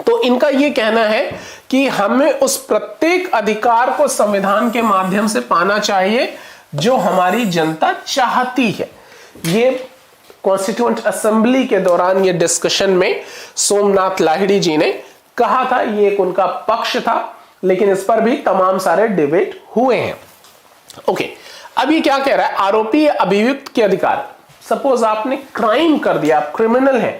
तो इनका ये कहना है कि हमें उस प्रत्येक अधिकार को संविधान के माध्यम से पाना चाहिए जो हमारी जनता चाहती है। ये कॉन्स्टिट्यूएंट असेंबली के दौरान ये डिस्कशन में सोमनाथ लाहिड़ी जी ने कहा था, ये एक उनका पक्ष था, लेकिन इस पर भी तमाम सारे डिबेट हुए हैं। ओके, अब ये क्या कह रहा है, आरोपी या अभियुक्त के अधिकार। सपोज आपने क्राइम कर दिया, आप क्रिमिनल हैं,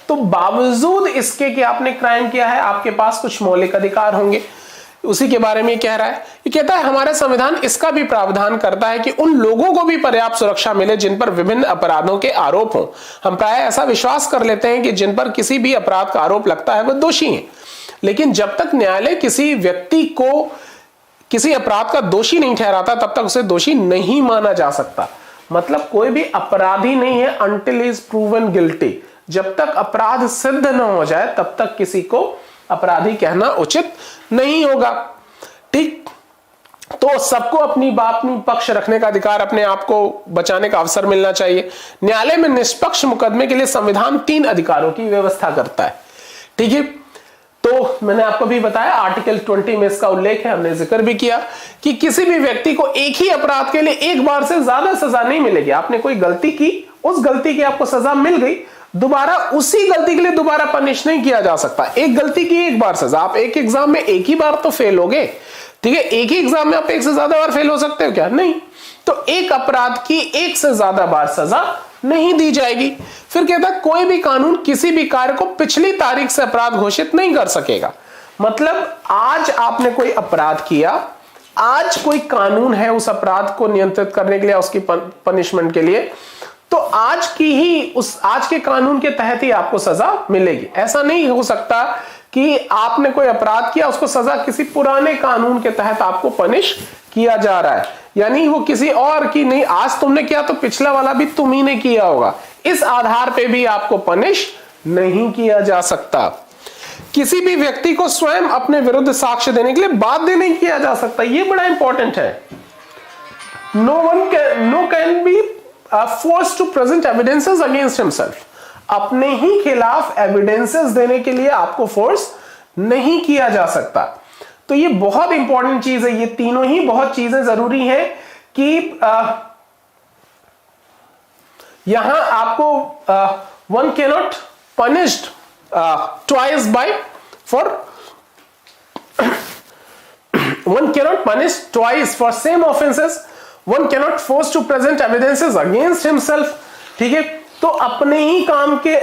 तो बावजूद इसके कि आपने क्राइम किया है आपके पास कुछ मौलिक अधिकार होंगे। उसी के बारे में कह रहा है, ये कहता है हमारा संविधान इसका भी प्रावधान करता है कि उन लोगों को भी पर्याप्त सुरक्षा मिले जिन पर विभिन्न अपराधों के आरोप हों। हम प्राय ऐसा विश्वास कर लेते हैं कि जिन पर किसी भी अपराध का आरोप लगता है वह दोषी हैं, लेकिन जब तक न्यायालय किसी व्यक्ति को किसी अपराध का दोषी नहीं ठहराता तब तक उसे दोषी नहीं माना जा सकता। मतलब कोई भी अपराधी नहीं है until he is proven guilty। जब तक अपराध सिद्ध न हो जाए तब तक किसी को अपराधी कहना उचित नहीं होगा। ठीक, तो सबको अपनी पक्ष रखने का अधिकार, अपने आप को बचाने का अवसर मिलना चाहिए। न्यायालय में निष्पक्ष मुकदमे के लिए संविधान 3 अधिकारों की व्यवस्था करता है। ठीक है, तो मैंने आपको भी बताया आर्टिकल 20 में इसका उल्लेख है, हमने जिक्र भी किया कि किसी भी व्यक्ति को एक ही अपराध के लिए एक बार से ज्यादा सजा नहीं मिलेगी। आपने कोई गलती की, उस गलती की आपको सजा मिल गई, दोबारा उसी गलती के लिए दोबारा पनिश नहीं किया जा सकता। एक गलती की एक बार सजा। आप एक एग्जाम में एक ही बार तो फेल होगे, ठीक है, एक ही एग्जाम में आप एक से ज्यादा बार फेल हो सकते हो क्या? नहीं। तो एक अपराध की एक से ज्यादा बार सजा नहीं दी जाएगी। फिर कहता है कोई भी कानून किसी भी कार्य को पिछली तारीख से अपराध घोषित नहीं कर सकेगा। मतलब आज आपने कोई अपराध किया, आज कोई कानून है उस अपराध को नियंत्रित करने के लिए, उसकी पनिशमेंट के लिए, तो आज के कानून के तहत ही आपको सजा मिलेगी। ऐसा नहीं हो सकता कि आपने कोई अपराध किया, उसको सजा किसी पुराने कानून के तहत आपको पनिश किया जा रहा है, यानी वो किसी और की नहीं, आज तुमने किया तो पिछला वाला भी तुम ही ने किया होगा, इस आधार पे भी आपको पनिश नहीं किया जा सकता। किसी भी व्यक्ति को स्वयं अपने विरुद्ध साक्ष्य देने के लिए बाध्य नहीं किया जा सकता। ये बड़ा इंपॉर्टेंट है। No can be forced to present evidences against himself। अपने ही खिलाफ एविडेंसेस देने के लिए आपको फोर्स नहीं किया जा सकता। तो ये बहुत इंपॉर्टेंट चीज है। ये तीनों ही बहुत चीजें जरूरी हैं कि यहां आपको one cannot punished twice by for one cannot punish twice for same offenses। One cannot force to present evidences against himself। ठीक है, तो अपने ही काम के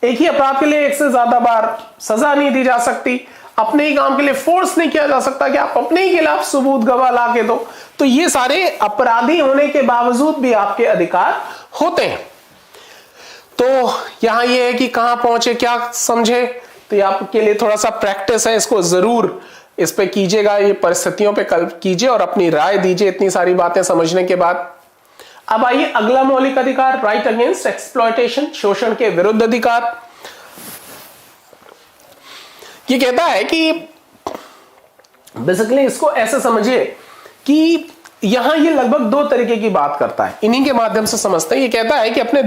एक ही अपराध के लिए एक से ज्यादा बार सजा नहीं दी जा सकती। अपने ही काम के लिए फोर्स नहीं किया जा सकता कि आप अपने ही खिलाफ सबूत गवाह ला के दो। तो ये सारे अपराधी होने के बावजूद भी आपके अधिकार होते हैं। तो यहां ये है कि कहां पहुंचे, क्या समझे, तो ये आपके लिए थोड़ा सा प्रैक्टिस है, इसको जरूर इस पे कीजिएगा, ये परिस्थितियों पे कल कीजिए और अपनी राय दीजिए इतनी सारी बातें समझने के बाद। अब आइए अगला मौलिक अधिकार, राइट अगेंस्ट एक्सप्लॉयटेशन, शोषण के विरुद्ध अधिकार। ये कहता है कि बेसिकली इसको ऐसे समझिए कि यहां ये लगभग 2 तरीके की बात करता है, इन्हीं के माध्यम से समझते हैं। ये कहता है कि अपने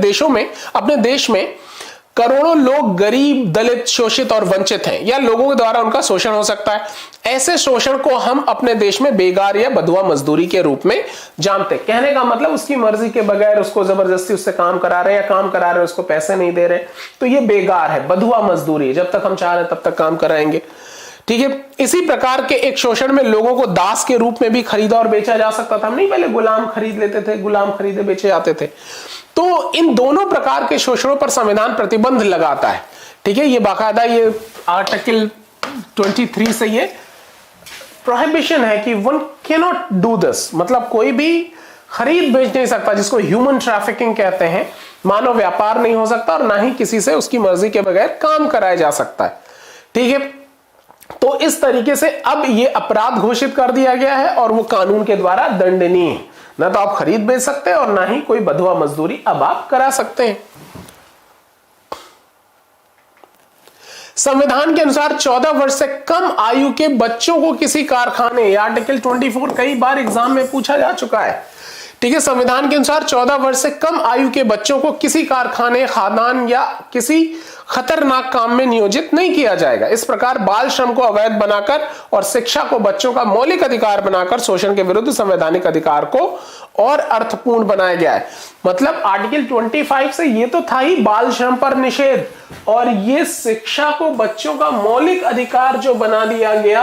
देश में करोड़ों लोग गरीब, दलित, शोषित और वंचित हैं, या लोगों के द्वारा उनका शोषण हो सकता है। ऐसे शोषण को हम अपने देश में बेगार या बधुआ मजदूरी के रूप में जानते हैं। कहने का मतलब उसकी मर्जी के बगैर उसको जबरदस्ती उससे काम करा रहे हैं, या काम करा रहे हैं उसको पैसे नहीं दे रहे, तो ये बेगार है, बधुआ मजदूरी। जब तक हम चाह रहे हैं तब तक काम कराएंगे, ठीक है। इसी प्रकार के एक शोषण में लोगों को दास के रूप में भी खरीदा और बेचा जा सकता था। हम नहीं पहले गुलाम खरीद लेते थे, गुलाम खरीदे बेचे जाते थे। तो इन दोनों प्रकार के शोषणों पर संविधान प्रतिबंध लगाता है, ठीक है। ये बाकायदा ये आर्टिकल 23 से ये प्रोहिबिशन है कि one can not do this, मतलब कोई भी खरीद बेच नहीं सकता, जिसको ह्यूमन ट्रैफिकिंग कहते हैं। मानव व्यापार नहीं हो सकता और ना ही किसी से उसकी मर्जी के बगैर काम कराया जा सकता है, ठीक है। तो इस तरीके से अब ये अपराध घोषित कर दिया गया है और वो कानून के द्वारा दंडनीय है। ना तो आप खरीद बेच सकते हैं और ना ही कोई बधुआ मजदूरी अब आप करा सकते हैं। संविधान के अनुसार 14 वर्ष से कम आयु के बच्चों को किसी कारखाने, या आर्टिकल 24 कई बार एग्जाम में पूछा जा चुका है, ठीक है। संविधान के अनुसार 14 वर्ष से कम आयु के बच्चों को किसी कारखाने, खादान या किसी खतरनाक काम में नियोजित नहीं किया जाएगा। इस प्रकार बाल श्रम को अवैध बनाकर और शिक्षा को बच्चों का मौलिक अधिकार बनाकर शोषण के विरुद्ध संवैधानिक अधिकार को और अर्थपूर्ण बनाया गया है। मतलब आर्टिकल 25 से ये तो था ही बाल श्रम पर निषेध, और ये शिक्षा को बच्चों का मौलिक अधिकार जो बना दिया गया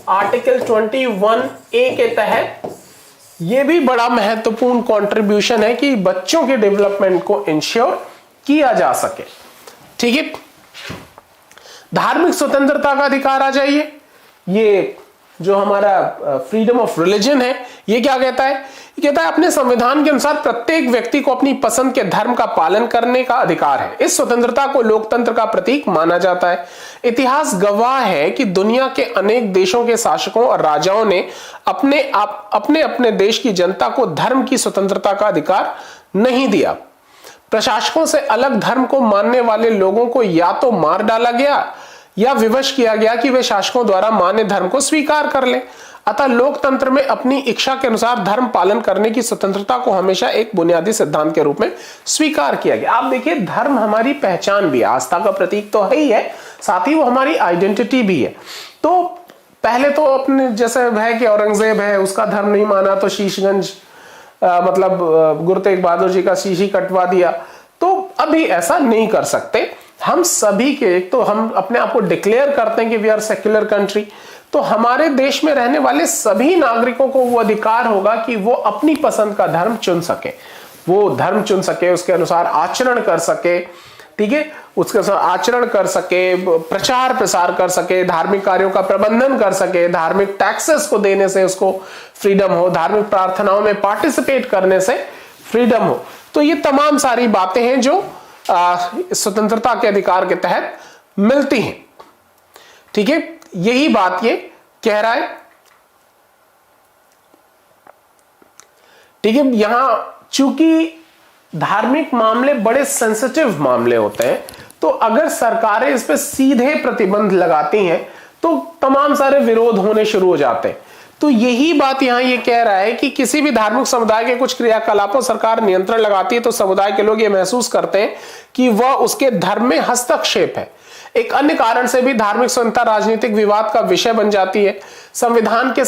आर्टिकल 21A के तहत, ये भी बड़ा महत्वपूर्ण कंट्रीब्यूशन है कि बच्चों के डेवलपमेंट को इंश्योर किया जा सके, ठीक है। धार्मिक स्वतंत्रता का अधिकार आ जाइए। ये जो हमारा फ्रीडम ऑफ रिलीजन है, ये क्या कहता है? ये कहता है अपने संविधान के अनुसार प्रत्येक व्यक्ति को अपनी पसंद के धर्म का पालन करने का अधिकार है। इस स्वतंत्रता को लोकतंत्र का प्रतीक माना जाता है। इतिहास गवाह है कि दुनिया के अनेक देशों के शासकों और राजाओं ने अपने देश की जनता को धर्म की स्वतंत्रता का अधिकार नहीं दिया। प्रशासकों से अलग धर्म को मानने वाले लोगों को या तो मार डाला गया या विवश किया गया कि वे शासकों द्वारा मान्य धर्म को स्वीकार कर लें। अतः लोकतंत्र में अपनी इच्छा के अनुसार धर्म पालन करने की स्वतंत्रता को हमेशा एक बुनियादी सिद्धांत के रूप में स्वीकार किया गया। आप देखिए, धर्म हमारी पहचान भी है, आस्था का प्रतीक तो है ही है, साथ ही वो हमारी आइडेंटिटी भी है। तो पहले तो अपने जैसे है कि औरंगजेब है, उसका धर्म नहीं माना तो शीशगंज मतलब गुरु तेग बहादुर जी का शीशी कटवा दिया। तो अभी ऐसा नहीं कर सकते। हम सभी के, एक तो हम अपने आप को डिक्लेयर करते हैं कि वी आर सेक्युलर कंट्री, तो हमारे देश में रहने वाले सभी नागरिकों को वो अधिकार होगा कि वो अपनी पसंद का धर्म चुन सके, वो धर्म चुन सके, उसके अनुसार आचरण कर सके, ठीक है, उसके अनुसार आचरण कर सके, प्रचार प्रसार कर सके, धार्मिक कार्यों का प्रबंधन कर सके, धार्मिक टैक्सेस को देने से उसको फ्रीडम हो, धार्मिक प्रार्थनाओं में पार्टिसिपेट करने से फ्रीडम हो। तो ये तमाम सारी बातें हैं जो स्वतंत्रता के अधिकार के तहत मिलती हैं, ठीक है। यही बात ये कह रहा है, ठीक है। यहां चूंकि धार्मिक मामले बड़े सेंसिटिव मामले होते हैं, तो अगर सरकारें इस पे सीधे प्रतिबंध लगाती हैं तो तमाम सारे विरोध होने शुरू हो जाते हैं। तो यही बात यहां ये कह रहा है कि किसी भी धार्मिक समुदाय के कुछ क्रियाकलापों सरकार नियंत्रण लगाती है तो समुदाय के लोग ये महसूस करते हैं कि वह उसके धर्म में हस्तक्षेप है। एक अन्य कारण से भी धार्मिक स्वतंत्रता राजनीतिक विवाद का विषय बन जाती है। संविधान के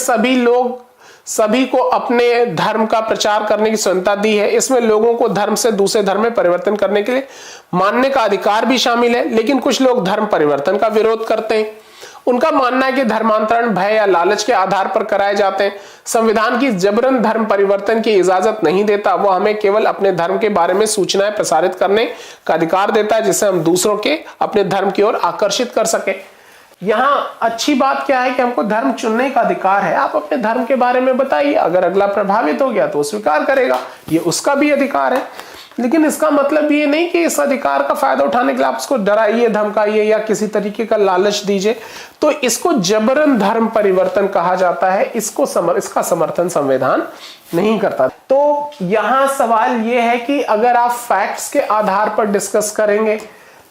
सभी को अपने धर्म का प्रचार करने की स्वतंत्रता दी है। इसमें लोगों को धर्म से दूसरे धर्म में परिवर्तन करने के लिए मानने का अधिकार भी शामिल है, लेकिन कुछ लोग धर्म परिवर्तन का विरोध करते हैं। उनका मानना है कि धर्मांतरण भय या लालच के आधार पर कराए जाते हैं। संविधान की जबरन धर्म परिवर्तन की इजाजत नहीं देता, वो हमें केवल अपने धर्म के बारे में सूचनाएं प्रसारित करने का अधिकार देता है, जिससे हम दूसरों के अपने धर्म की ओर आकर्षित कर सके। यहाँ अच्छी बात क्या है कि हमको धर्म चुनने का अधिकार है। आप अपने धर्म के बारे में बताइए, अगर अगला प्रभावित हो गया तो स्वीकार करेगा, ये उसका भी अधिकार है। लेकिन इसका मतलब ये नहीं कि इस अधिकार का फायदा उठाने के लिए आप उसको डराइए, धमकाइए या किसी तरीके का लालच दीजिए। तो इसको जबरन धर्म परिवर्तन कहा जाता है, इसका समर्थन संविधान नहीं करता। तो यहां सवाल ये है कि अगर आप फैक्ट्स के आधार पर डिस्कस करेंगे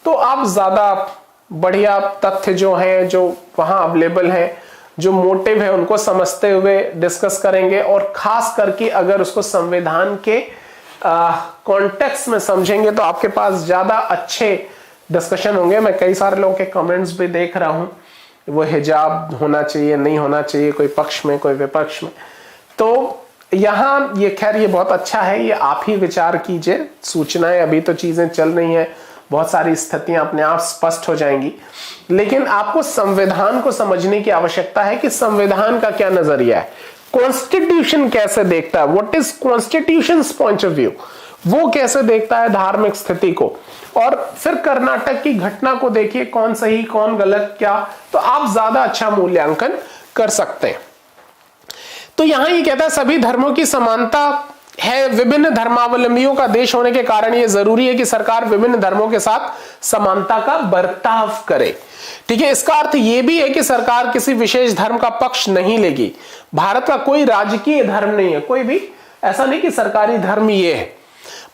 तो आप ज्यादा बढ़िया तथ्य जो हैं, जो वहां अवेलेबल हैं, जो मोटिव है, उनको समझते हुए डिस्कस करेंगे। और खास करके अगर उसको संविधान के कॉन्टेक्स्ट में समझेंगे तो आपके पास ज्यादा अच्छे डिस्कशन होंगे। मैं कई सारे लोगों के कमेंट्स भी देख रहा हूं, वो हिजाब होना चाहिए नहीं होना चाहिए, कोई पक्ष में कोई विपक्ष में। तो यहाँ ये खैर ये बहुत अच्छा है, ये आप ही विचार कीजिए। सूचनाएं अभी तो चीजें चल रही हैं, बहुत सारी स्थितियां अपने आप स्पष्ट हो जाएंगी, लेकिन आपको संविधान को समझने की आवश्यकता है कि संविधान का क्या नजरिया है, कॉन्स्टिट्यूशन कैसे देखता है, what is constitutions point of view, वो कैसे देखता है धार्मिक स्थिति को। और फिर कर्नाटक की घटना को देखिए, कौन सही कौन गलत क्या, तो आप ज्यादा अच्छा मूल्यांकन कर सकते हैं। तो यहां ये कहता है सभी धर्मों की समानता है, विभिन्न धर्मावलंबियों का देश होने के कारण यह जरूरी है कि सरकार विभिन्न धर्मों के साथ समानता का बर्ताव करे। ठीक है, इसका अर्थ यह भी है कि सरकार किसी विशेष धर्म का पक्ष नहीं लेगी। भारत का कोई राजकीय धर्म नहीं है, कोई भी ऐसा नहीं कि सरकारी धर्म ये है।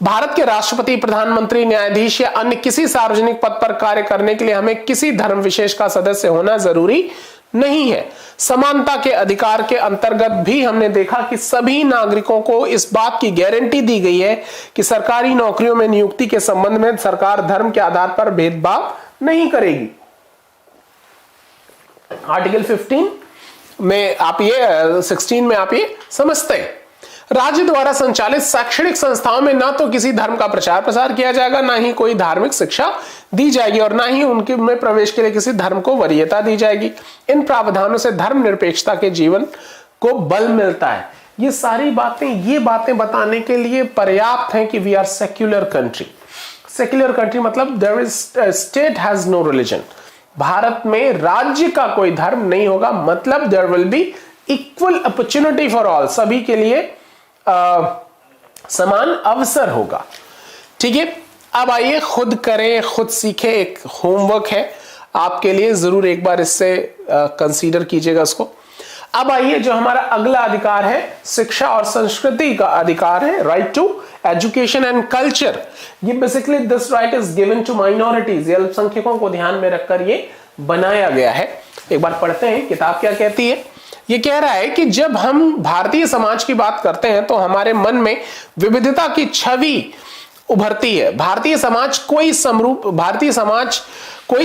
भारत के राष्ट्रपति, प्रधानमंत्री, न्यायाधीश या अन्य किसी सार्वजनिक पद पर कार्य करने के लिए हमें किसी धर्म विशेष का सदस्य होना जरूरी नहीं है। समानता के अधिकार के अंतर्गत भी हमने देखा कि सभी नागरिकों को इस बात की गारंटी दी गई है कि सरकारी नौकरियों में नियुक्ति के संबंध में सरकार धर्म के आधार पर भेदभाव नहीं करेगी। आर्टिकल 15 में आप ये 16 में आप ये समझते हैं। राज्य द्वारा संचालित शैक्षणिक संस्थाओं में ना तो किसी धर्म का प्रचार प्रसार किया जाएगा, ना ही कोई धार्मिक शिक्षा दी जाएगी, और ना ही उनके में प्रवेश के लिए किसी धर्म को वरीयता दी जाएगी। इन प्रावधानों से धर्मनिरपेक्षता के जीवन को बल मिलता है। ये सारी बातें ये बातें बताने के लिए पर्याप्त हैं कि we are secular country. Secular country मतलब there is state has no religion. Bharat में राज्य का कोई धर्म नहीं होगा, मतलब there will be equal opportunity for all, सभी के लिए समान अवसर होगा। ठीक है, अब आइए खुद करें खुद सीखें, एक होमवर्क है आपके लिए, जरूर एक बार इससे कंसीडर कीजिएगा इसको। अब आइए जो हमारा अगला अधिकार है, शिक्षा और संस्कृति का अधिकार है, right to education and culture. ये basically this right is given to minorities, ये अल्पसंख्यकों को ध्यान में रखकर ये बनाया गया है। एक बार पढ़ते हैं किताब क्या कहती है। ये कह रहा है कि जब हम भारतीय समाज की बात करते हैं तो हमारे मन में विविधता की छवि उभरती है। भारतीय समाज कोई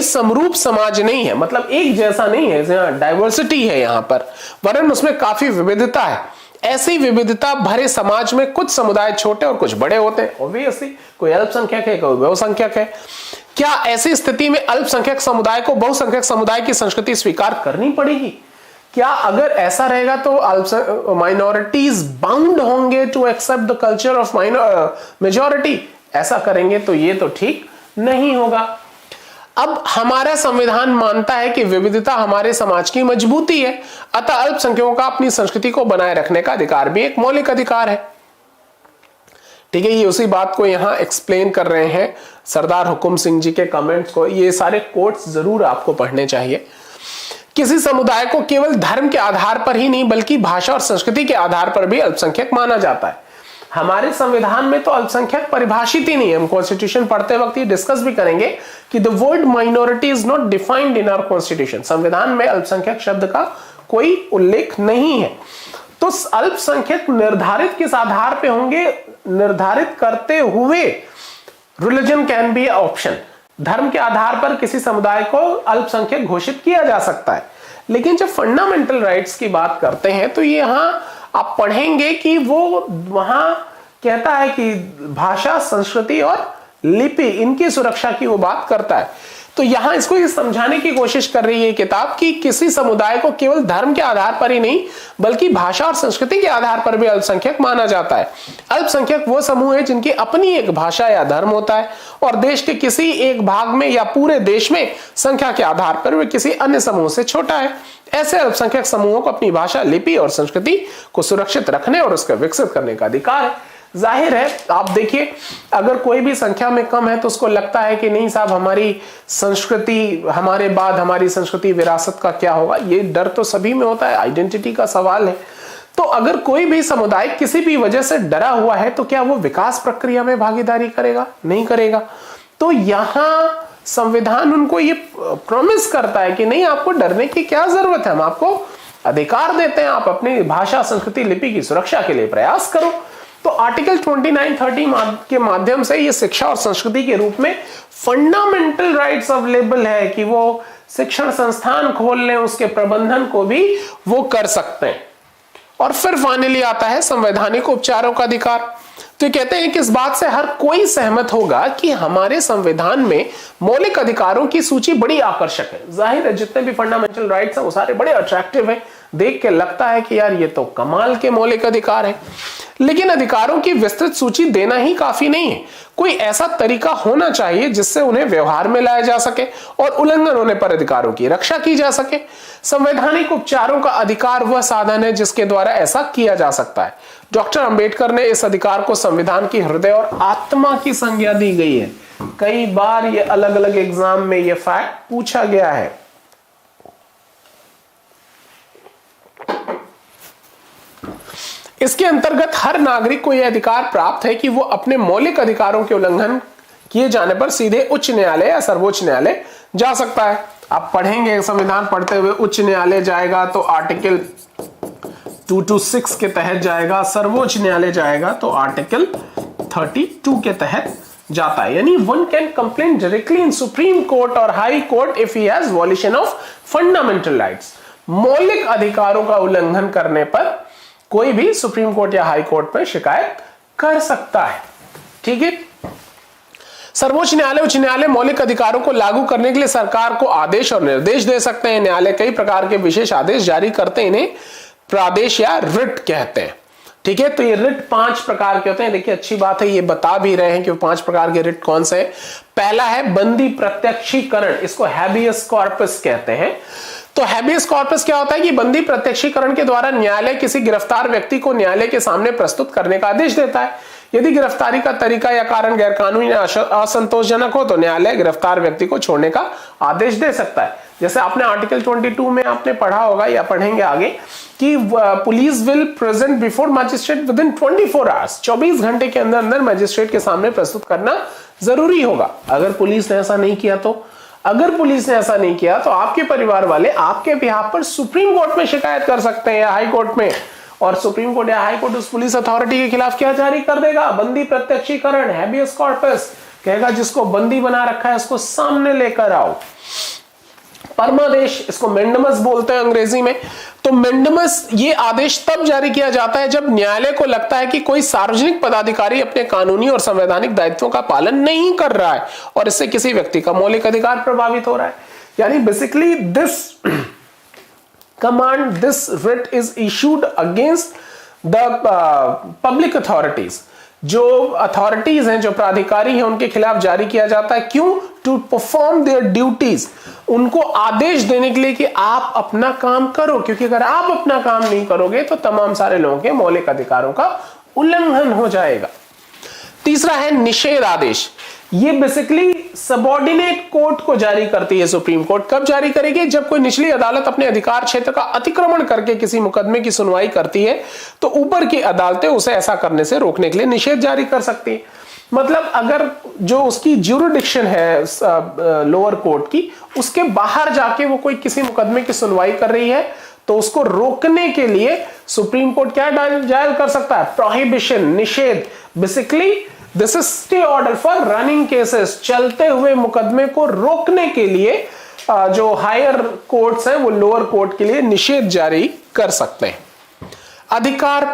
समरूप समाज नहीं है, मतलब एक जैसा नहीं है, यहाँ डाइवर्सिटी है यहाँ पर, वरन उसमें काफी विविधता है। ऐसी विविधता भरे समाज में कुछ समुदाय छोटे और कुछ बड़े होते हैं। ऑब्वियसली कोई अल्पसंख्यक है, कोई बहुसंख्यक है। क्या ऐसी स्थिति में अल्पसंख्यक समुदाय को बहुसंख्यक समुदाय की संस्कृति स्वीकार करनी पड़ेगी? क्या अगर ऐसा रहेगा तो माइनॉरिटीज बाउंड होंगे to accept the culture of majority? ऐसा करेंगे तो ये तो ठीक नहीं होगा। अब हमारा संविधान मानता है कि विविधता हमारे समाज की मजबूती है, अतः अल्पसंख्यकों का अपनी संस्कृति को बनाए रखने का अधिकार भी एक मौलिक अधिकार है। ठीक है, ये उसी बात को यहां एक्सप्लेन कर रहे हैं सरदार हुकुम सिंह जी के कमेंट्स को। ये सारे कोट्स जरूर आपको पढ़ने चाहिए। किसी समुदाय को केवल धर्म के आधार पर ही नहीं बल्कि भाषा और संस्कृति के आधार पर भी अल्पसंख्यक माना जाता है। हमारे संविधान में तो अल्पसंख्यक परिभाषित ही नहीं है। हम कॉन्स्टिट्यूशन पढ़ते वक्त ये डिस्कस भी करेंगे कि the word minority is not defined in our constitution. संविधान में अल्पसंख्यक शब्द का कोई उल्लेख नहीं है। तो अल्पसंख्यक निर्धारित किस आधार पे होंगे? निर्धारित करते हुए रिलीजन कैन बी ऑप्शन। धर्म के आधार पर किसी समुदाय को अल्पसंख्यक घोषित किया जा सकता है, लेकिन जब फंडामेंटल राइट्स की बात करते हैं तो ये यहां आप पढ़ेंगे कि वो वहां कहता है कि भाषा, संस्कृति और लिपि, इनकी सुरक्षा की वो बात करता है। तो यहां इसको ये समझाने की कोशिश कर रही है किताब कि किसी समुदाय को केवल धर्म के आधार पर ही नहीं बल्कि भाषा और संस्कृति के आधार पर भी अल्पसंख्यक माना जाता है। अल्पसंख्यक वो समूह है जिनकी अपनी एक भाषा या धर्म होता है और देश के किसी एक भाग में या पूरे देश में संख्या के आधार पर वे किसी अन्य समूह से छोटा है। ऐसे अल्पसंख्यक समूहों को अपनी भाषा, लिपि और संस्कृति को सुरक्षित रखने और उसका विकसित करने का अधिकार है। जाहिर है, आप देखिए अगर कोई भी संख्या में कम है तो उसको लगता है कि नहीं साहब हमारी संस्कृति, हमारे बाद हमारी संस्कृति विरासत का क्या होगा। ये डर तो सभी में होता है, आइडेंटिटी का सवाल है। तो अगर कोई भी समुदाय किसी भी वजह से डरा हुआ है तो क्या वो विकास प्रक्रिया में भागीदारी करेगा? नहीं करेगा। तो यहां संविधान उनको ये प्रॉमिस करता है कि नहीं, आपको डरने की क्या जरूरत है, हम आपको अधिकार देते हैं, आप अपनी भाषा, संस्कृति, लिपि की सुरक्षा के लिए प्रयास करो। तो आर्टिकल 2930 के माध्यम से ये शिक्षा और संस्कृति के रूप में फंडामेंटल राइट्स अवेलेबल है कि वो शिक्षण संस्थान खोल लें, उसके प्रबंधन को भी वो कर सकते हैं। और फिर फाइनली आता है संवैधानिक उपचारों का अधिकार। तो ये कहते हैं कि इस बात से हर कोई सहमत होगा कि हमारे संविधान में मौलिक अधिकारों की सूची बड़ी आकर्षक है। जाहिर है जितने भी फंडामेंटल राइट्स हैं वो सारे बड़े अट्रैक्टिव हैं, देख के लगता है कि यार ये तो कमाल के मौलिक अधिकार हैं। लेकिन अधिकारों की विस्तृत सूची देना ही काफी नहीं है, कोई ऐसा तरीका होना चाहिए जिससे उन्हें व्यवहार में लाया जा सके और उल्लंघन होने पर अधिकारों की रक्षा की जा सके। संवैधानिक उपचारों का अधिकार वह साधन है जिसके द्वारा ऐसा किया जा सकता है। डॉक्टर अंबेडकर ने इस अधिकार को संविधान की हृदय और आत्मा की संज्ञा दी गई है। कई बार ये अलग अलग एग्जाम में ये फैक्ट पूछा गया है। इसके अंतर्गत हर नागरिक को यह अधिकार प्राप्त है कि वो अपने मौलिक अधिकारों के उल्लंघन किए जाने पर सीधे उच्च न्यायालय या सर्वोच्च न्यायालय जा सकता है। आप पढ़ेंगे संविधान पढ़ते हुए, उच्च न्यायालय जाएगा तो आर्टिकल 226 के तहत जाएगा, सर्वोच्च न्यायालय जाएगा तो आर्टिकल 32 के तहत जाता है। यानी one can complain directly in supreme court और high court if he has violation of fundamental rights. मौलिक अधिकारों का उल्लंघन करने पर कोई भी सुप्रीम कोर्ट या हाई कोर्ट पर शिकायत कर सकता है। ठीक है। सर्वोच्च न्यायालय, उच्च न्यायालय मौलिक अधिकारों को लागू करने के लिए सरकार को आदेश और निर्देश दे सकते हैं। न्यायालय कई प्रकार के विशेष आदेश जारी करते हैं, इन्हें प्रादेश या रिट कहते हैं। ठीक है। तो ये रिट 5 प्रकार के होते हैं। देखिए अच्छी बात है, ये बता भी रहे हैं कि वो 5 प्रकार के रिट कौन से हैं। पहला है बंदी प्रत्यक्षीकरण, इसको हैबियस कॉर्पस कहते हैं। तो हैबियस कॉर्पस क्या होता है कि बंदी प्रत्यक्षीकरण के द्वारा न्यायालय किसी गिरफ्तार व्यक्ति को न्यायालय के सामने प्रस्तुत करने का आदेश देता है। यदि गिरफ्तारी का तरीका या कारण गैरकानूनी या असंतोषजनक हो तो न्यायालय गिरफ्तार व्यक्ति को छोड़ने का आदेश दे सकता है। जैसे आपने आर्टिकल 22 में आपने पढ़ा होगा या पढ़ेंगे आगे कि police will present before magistrate with in 24 hours, 24 घंटे के अंदर अंदर मजिस्ट्रेट के सामने प्रस्तुत करना जरूरी होगा। अगर पुलिस ने ऐसा नहीं किया तो आपके परिवार वाले आपके बिहाफ पर सुप्रीम कोर्ट में शिकायत कर सकते हैं या हाई कोर्ट में, और सुप्रीम कोर्ट या हाई कोर्ट उस पुलिस अथॉरिटी के खिलाफ क्या जारी कर देगा? बंदी प्रत्यक्षीकरण, हैबियस कॉर्पस, कहेगा जिसको बंदी बना रखा है उसको सामने लेकर आओ। परमादेश, इसको मेंडमस बोलते हैं अंग्रेजी में। तो मेंडमस ये आदेश तब जारी किया जाता है जब न्यायालय को लगता है कि कोई सार्वजनिक पदाधिकारी अपने कानूनी और संवैधानिक दायित्वों का पालन नहीं कर रहा है और इससे किसी व्यक्ति का मौलिक अधिकार प्रभावित हो रहा है। यानी basically this command, this writ is issued against the public authorities। जो अथॉरिटीज हैं, जो प्राधिकारी हैं, उनके खिलाफ जारी किया जाता है। क्यों? टू परफॉर्म देयर ड्यूटीज, उनको आदेश देने के लिए कि आप अपना काम करो, क्योंकि अगर आप अपना काम नहीं करोगे तो तमाम सारे लोगों के मौलिक अधिकारों का उल्लंघन हो जाएगा। तीसरा है निषेध आदेश। ये बेसिकली सबऑर्डिनेट कोर्ट को जारी करती है सुप्रीम कोर्ट। कब जारी करेगी? जब कोई निचली अदालत अपने अधिकार क्षेत्र का अतिक्रमण करके किसी मुकदमे की सुनवाई करती है तो ऊपर की अदालतें उसे ऐसा करने से रोकने के लिए निषेध जारी कर सकती है। मतलब अगर जो उसकी ज्यूरिडिक्शन है लोअर कोर्ट की, उसके बाहर जाके वो कोई किसी मुकदमे की सुनवाई कर रही है तो उसको रोकने के लिए सुप्रीम कोर्ट क्या जारी कर सकता है? प्रोहिबिशन, निषेध। Basically this is stay order for running cases, चलते हुए मुकदमे को रोकने के लिए जो हायर कोर्ट्स हैं वो लोअर कोर्ट के लिए निषेध जारी कर सकते हैं। अधिकार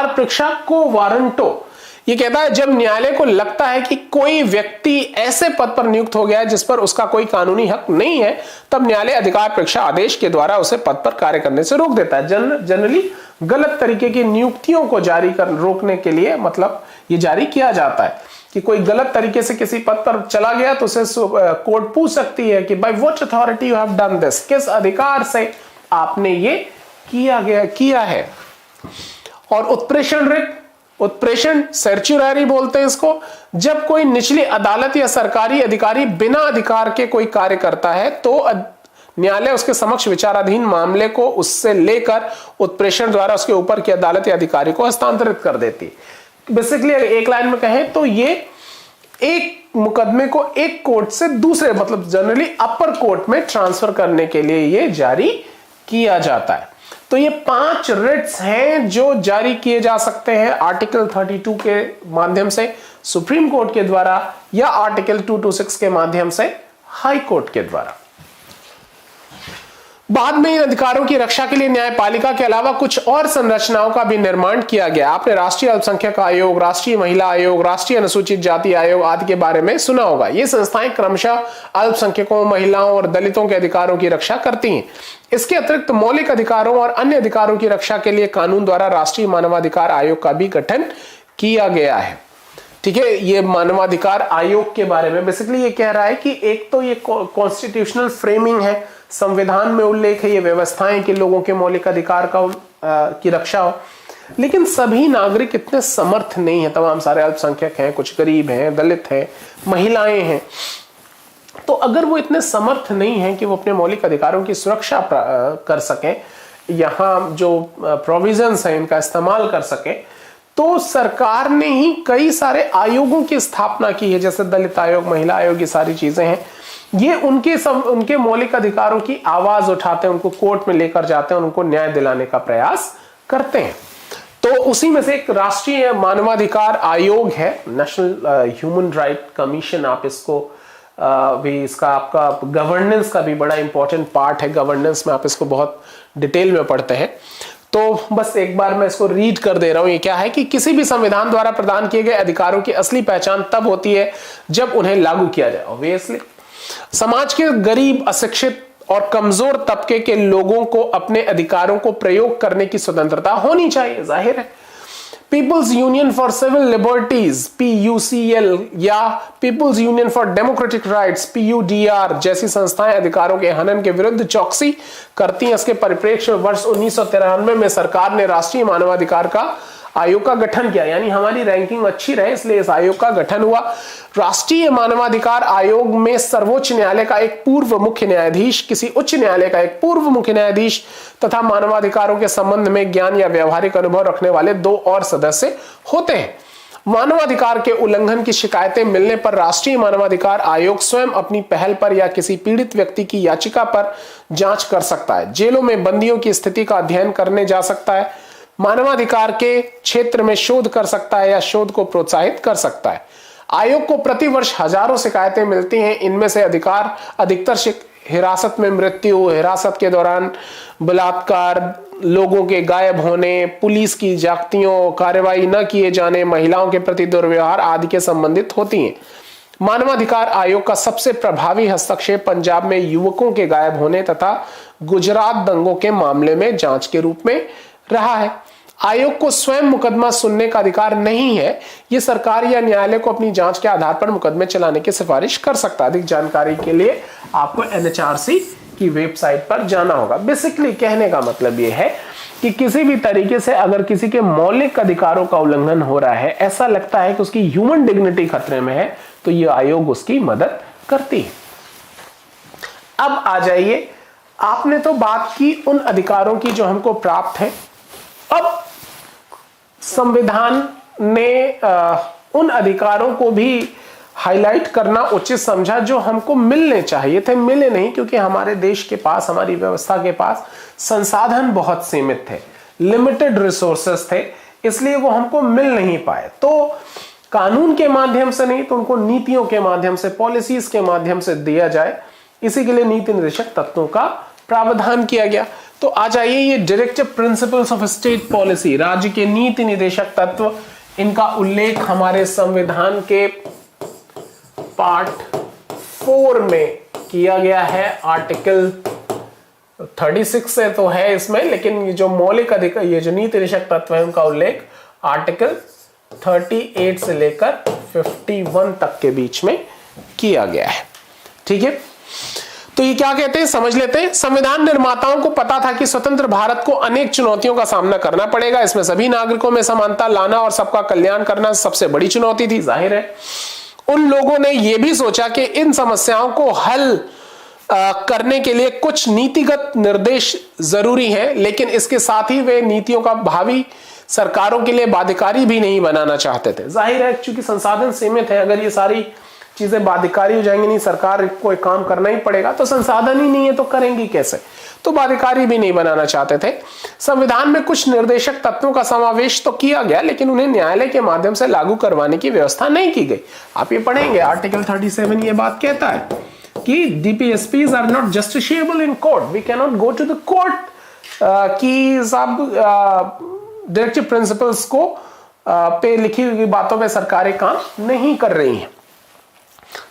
परीक्षा को वारंटो, ये कहता है जब न्यायालय को लगता है कि कोई व्यक्ति ऐसे पद पर नियुक्त हो गया है जिस पर उसका कोई कानूनी हक नहीं है, तब न्यायालय अधिकार परीक्षा आदेश के द्वारा उसे पद पर कार्य करने से रोक देता है। जनरली गलत तरीके की नियुक्तियों को रोकने के लिए मतलब ये जारी किया जाता है कि कोई गलत तरीके से किसी पद पर चला गया तो उसे कोर्ट पूछ सकती है कि by what authority you have done this, किस अधिकार से आपने ये किया है। और उत्प्रेषण रिट, उत्प्रेषण सर्चुररी बोलते हैं इसको। जब कोई निचली अदालत या सरकारी अधिकारी बिना अधिकार के कोई कार्य करता है तो न्यायालय उसके समक्ष विचाराधीन मामले को उससे लेकर उत्प्रेषण द्वारा उसके ऊपर की अदालत या अधिकारी को हस्तांतरित कर देती है। बेसिकली एक लाइन में कहें तो ये एक मुकदमे को एक कोर्ट से दूसरे मतलब जनरली अपर कोर्ट में ट्रांसफर करने के लिए ये जारी किया जाता है। तो ये 5 रिट्स हैं जो जारी किए जा सकते हैं आर्टिकल 32 के माध्यम से सुप्रीम कोर्ट के द्वारा या आर्टिकल 226 के माध्यम से हाई कोर्ट के द्वारा। बाद में इन अधिकारों की रक्षा के लिए न्यायपालिका के अलावा कुछ और संरचनाओं का भी निर्माण किया गया। आपने राष्ट्रीय अल्पसंख्यक आयोग, राष्ट्रीय महिला आयोग, राष्ट्रीय अनुसूचित जाति आयोग आदि के बारे में सुना होगा। ये संस्थाएं क्रमशः अल्पसंख्यकों, महिलाओं और दलितों के अधिकारों की रक्षा करती हैं। इसके अतिरिक्त मौलिक अधिकारों और अन्य अधिकारों की रक्षा के लिए कानून द्वारा राष्ट्रीय मानवाधिकार आयोग का भी गठन किया गया है। ठीक है, ये मानवाधिकार आयोग के बारे में बेसिकली ये कह रहा है कि एक तो ये कॉन्स्टिट्यूशनल फ्रेमिंग है, संविधान में उल्लेख है, ये व्यवस्थाएं कि लोगों के मौलिक अधिकार की रक्षा हो, लेकिन सभी नागरिक इतने समर्थ नहीं है। तमाम सारे अल्पसंख्यक हैं, कुछ गरीब हैं, दलित हैं, महिलाएं हैं। तो अगर वो इतने समर्थ नहीं है कि वो अपने मौलिक अधिकारों की सुरक्षा कर सकें, यहाँ जो प्रोविजंस हैं इनका इस्तेमाल कर सकें, तो सरकार ने ही कई सारे आयोगों की स्थापना की है, जैसे दलित आयोग, महिला आयोग, ये सारी चीजें हैं। ये उनके मौलिक अधिकारों की आवाज उठाते हैं, उनको कोर्ट में लेकर जाते हैं, उनको न्याय दिलाने का प्रयास करते हैं। तो उसी में से एक राष्ट्रीय मानवाधिकार आयोग है, नेशनल ह्यूमन राइट कमीशन। आप इसको भी, इसका आपका गवर्नेंस का भी बड़ा इंपॉर्टेंट पार्ट है। गवर्नेंस में आप इसको बहुत डिटेल में पढ़ते हैं। तो बस एक बार मैं इसको रीड कर दे रहा हूं। ये क्या है कि किसी भी संविधान द्वारा प्रदान किए गए अधिकारों की असली पहचान तब होती है जब उन्हें लागू किया जाए। ऑब्वियसली समाज के गरीब, अशिक्षित और कमजोर तबके के लोगों को अपने अधिकारों को प्रयोग करने की स्वतंत्रता होनी चाहिए, जाहिर है। People's union for civil liberties PUCL या people's union for democratic rights PUDR जैसी संस्थाएं अधिकारों के हनन के विरुद्ध चौकसी करती हैं। इसके परिप्रेक्ष्य में वर्ष 1993 में सरकार ने राष्ट्रीय मानवाधिकार का आयोग का गठन किया, यानी हमारी रैंकिंग अच्छी रहे इसलिए इस आयोग का गठन हुआ। राष्ट्रीय मानवाधिकार आयोग में सर्वोच्च न्यायालय का एक पूर्व मुख्य न्यायाधीश, किसी उच्च न्यायालय का एक पूर्व मुख्य न्यायाधीश तथा मानवाधिकारों के संबंध में ज्ञान या व्यावहारिक अनुभव रखने वाले 2 और सदस्य होते हैं। मानवाधिकार के उल्लंघन की शिकायतें मिलने पर राष्ट्रीय मानवाधिकार आयोग स्वयं अपनी पहल पर या किसी पीड़ित व्यक्ति की याचिका पर जांच कर सकता है। जेलों में बंदियों की स्थिति का अध्ययन करने जा सकता है, मानवाधिकार के क्षेत्र में शोध कर सकता है या शोध को प्रोत्साहित कर सकता है। आयोग को प्रतिवर्ष हजारों शिकायतें मिलती हैं। इनमें से अधिकतर हिरासत में मृत्यु, हिरासत के दौरान बलात्कार, लोगों के गायब होने, पुलिस की जागतियों, कार्रवाई न किए जाने, महिलाओं के प्रति दुर्व्यवहार आदि के संबंधित होती हैं। मानवाधिकार आयोग का सबसे प्रभावी हस्तक्षेप पंजाब में युवकों के गायब होने तथा गुजरात दंगों के मामले में जांच के रूप में रहा है। आयोग को स्वयं मुकदमा सुनने का अधिकार नहीं है। यह सरकार या न्यायालय को अपनी जांच के आधार पर मुकदमे चलाने की सिफारिश कर सकता है। अधिक जानकारी के लिए आपको NHRC की वेबसाइट पर जाना होगा। बेसिकली कहने का मतलब यह है कि किसी भी तरीके से अगर किसी के मौलिक अधिकारों का उल्लंघन हो रहा है, ऐसा लगता है कि उसकी ह्यूमन डिग्निटी खतरे में है, तो यह आयोग उसकी मदद करती है। अब आ जाइए, आपने तो बात की उन अधिकारों की जो हमको प्राप्त है। अब संविधान ने उन अधिकारों को भी हाईलाइट करना उचित समझा जो हमको मिलने चाहिए थे, मिले नहीं, क्योंकि हमारे देश के पास, हमारी व्यवस्था के पास संसाधन बहुत सीमित थे, लिमिटेड रिसोर्सेस थे, इसलिए वो हमको मिल नहीं पाए। तो कानून के माध्यम से नहीं तो उनको नीतियों के माध्यम से, पॉलिसीज के माध्यम से दिया जाए, इसी के लिए नीति निर्देशक तत्वों का प्रावधान किया गया। तो आ जाइए, ये directive principles of state policy, राज्य के नीति निर्देशक तत्व, इनका उल्लेख हमारे संविधान के पार्ट 4 में किया गया है। आर्टिकल 36 से तो है इसमें, लेकिन ये जो मौलिक अधिकार, ये जो नीति निर्देशक तत्व है, उनका उल्लेख आर्टिकल 38 से लेकर 51 तक के बीच में किया गया है। ठीक है, तो ये क्या कहते हैं, समझ लेते हैं। संविधान निर्माताओं को पता था कि स्वतंत्र भारत को अनेक चुनौतियों का सामना करना पड़ेगा। इसमें सभी नागरिकों में समानता लाना और सबका कल्याण करना सबसे बड़ी चुनौती थी, जाहिर है। उन लोगों ने यह भी सोचा कि इन समस्याओं को हल करने के लिए कुछ नीतिगत निर्देश जरूरी हैं, लेकिन इसके साथ ही वे नीतियों का भावी सरकारों के लिए बाध्यकारी भी नहीं बनाना चाहते थे। जाहिर है, क्योंकि संसाधन सीमित है, अगर ये सारी चीजें बाध्यकारी हो जाएंगी, नहीं सरकार को एक काम करना ही पड़ेगा, तो संसाधन ही नहीं है तो करेंगी कैसे। तो बाध्यकारी भी नहीं बनाना चाहते थे। संविधान में कुछ निर्देशक तत्वों का समावेश तो किया गया, लेकिन उन्हें न्यायालय के माध्यम से लागू करवाने की व्यवस्था नहीं की गई। आप ये पढ़ेंगे, आर्टिकल 37 ये बात कहता है कि DPSPs are not justiciable in court, we can not go to the court कि सब डायरेक्टिव प्रिंसिपल्स को पे लिखी हुई बातों पे सरकारें काम नहीं कर रही हैं,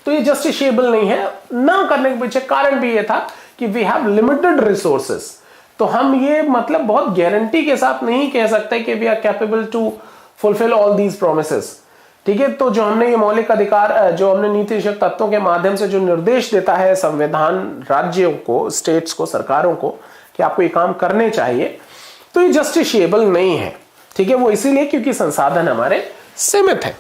तो ये जस्टिशिएबल नहीं है। ना करने के पीछे कारण भी ये था कि वी हैव लिमिटेड रिसोर्सेस, तो हम ये मतलब बहुत गारंटी के साथ नहीं कह सकते कि we are capable to fulfil all these promises. ठीक है, तो जो हमने ये मौलिक अधिकार, जो हमने नीति निषेध तत्वों के माध्यम से जो निर्देश देता है संविधान राज्यों को, स्टेट्स को, सरकारों को कि आपको ये काम करने चाहिए, तो ये जस्टिशिएबल नहीं है। ठीक है, वो इसीलिए क्योंकि संसाधन हमारे सीमित है।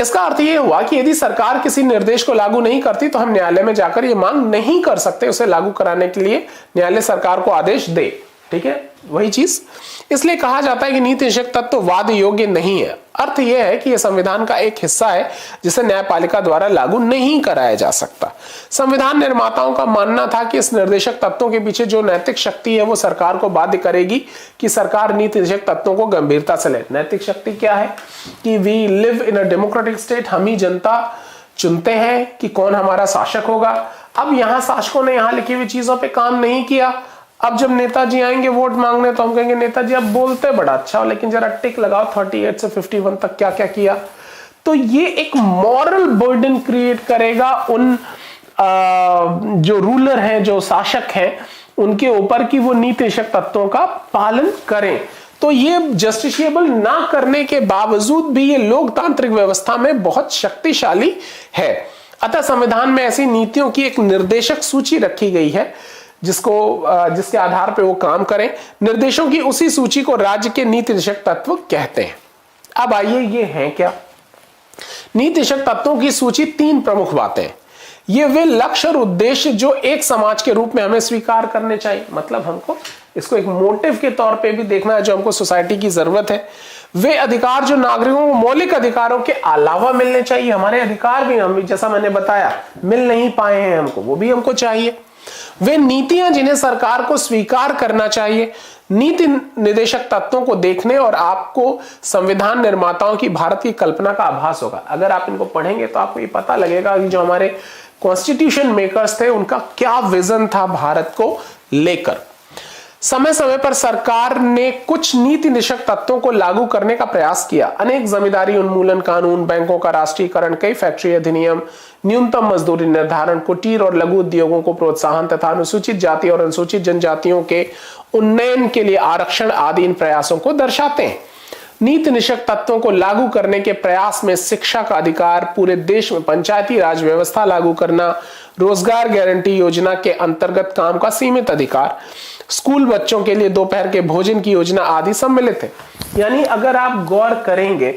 इसका अर्थ ये हुआ कि यदि सरकार किसी निर्देश को लागू नहीं करती तो हम न्यायालय में जाकर ये मांग नहीं कर सकते उसे लागू कराने के लिए न्यायालय सरकार को आदेश दे। ठीक है, वही चीज, इसलिए कहा जाता है कि नीति निषेध तत्व वाद योग्य नहीं है। अर्थ यह है कि यह संविधान का एक हिस्सा है जिसे न्यायपालिका द्वारा लागू नहीं कराया जा सकता। संविधान निर्माताओं का मानना था कि इस निर्देशक तत्वों के पीछे जो नैतिक शक्ति है वो सरकार को बाध्य करेगी कि सरकार नीति निषेध तत्वों को गंभीरता से ले। नैतिक शक्ति क्या है कि we live in a democratic state, हम ही जनता चुनते हैं कि कौन हमारा शासक होगा। अब यहां शासकों ने यहां लिखी हुई चीजों पर काम नहीं किया, अब जब नेताजी आएंगे वोट मांगने तो हम कहेंगे नेताजी आप बोलते बड़ा अच्छा हो, लेकिन जरा टिक लगाओ 38 से 51 तक क्या क्या किया। तो ये एक मॉरल बर्डन क्रिएट करेगा उन जो रूलर हैं, जो शासक हैं, उनके ऊपर कि वो नीति निषेध तत्वों का पालन करें। तो ये जस्टिशिएबल ना करने के बावजूद भी ये लोकतांत्रिक व्यवस्था में बहुत शक्तिशाली है। अतः संविधान में ऐसी नीतियों की एक निर्देशक सूची रखी गई है जिसके आधार पर वो काम करें। निर्देशों की उसी सूची को राज्य के नीति निषेध तत्व कहते हैं। अब आइए, ये हैं क्या नीति निषेध तत्वों की सूची? 3 प्रमुख बातें। ये वे लक्ष्य और उद्देश्य जो एक समाज के रूप में हमें स्वीकार करने चाहिए, मतलब हमको इसको एक मोटिव के तौर पे भी देखना है जो हमको सोसाइटी की जरूरत है। वे अधिकार जो नागरिकों को मौलिक अधिकारों के अलावा मिलने चाहिए, हमारे अधिकार भी हम जैसा मैंने बताया मिल नहीं पाए हैं हमको, वो भी हमको चाहिए। वे नीतियां जिन्हें सरकार को स्वीकार करना चाहिए। नीति निर्देशक तत्वों को देखने और आपको संविधान निर्माताओं की भारत की कल्पना का आभास होगा। अगर आप इनको पढ़ेंगे तो आपको ये पता लगेगा कि जो हमारे कॉन्स्टिट्यूशन मेकर्स थे उनका क्या विजन था भारत को लेकर। समय समय पर सरकार ने कुछ नीति निषेध तत्वों को लागू करने का प्रयास किया। अनेक जमींदारी उन्मूलन कानून, बैंकों का राष्ट्रीयकरण, कई फैक्ट्री अधिनियम, न्यूनतम मजदूरी निर्धारण, कुटीर और लघु उद्योगों को प्रोत्साहन तथा अनुसूचित जाति और अनुसूचित जनजातियों के उन्नयन के लिए आरक्षण आदि इन प्रयासों को दर्शाते हैं। नीति निषेध तत्वों को लागू करने के प्रयास में शिक्षा का अधिकार, पूरे देश में पंचायती राज व्यवस्था लागू करना, रोजगार गारंटी योजना के अंतर्गत काम का सीमित अधिकार, स्कूल बच्चों के लिए दोपहर के भोजन की योजना आदि सम्मिलित है। यानी अगर आप गौर करेंगे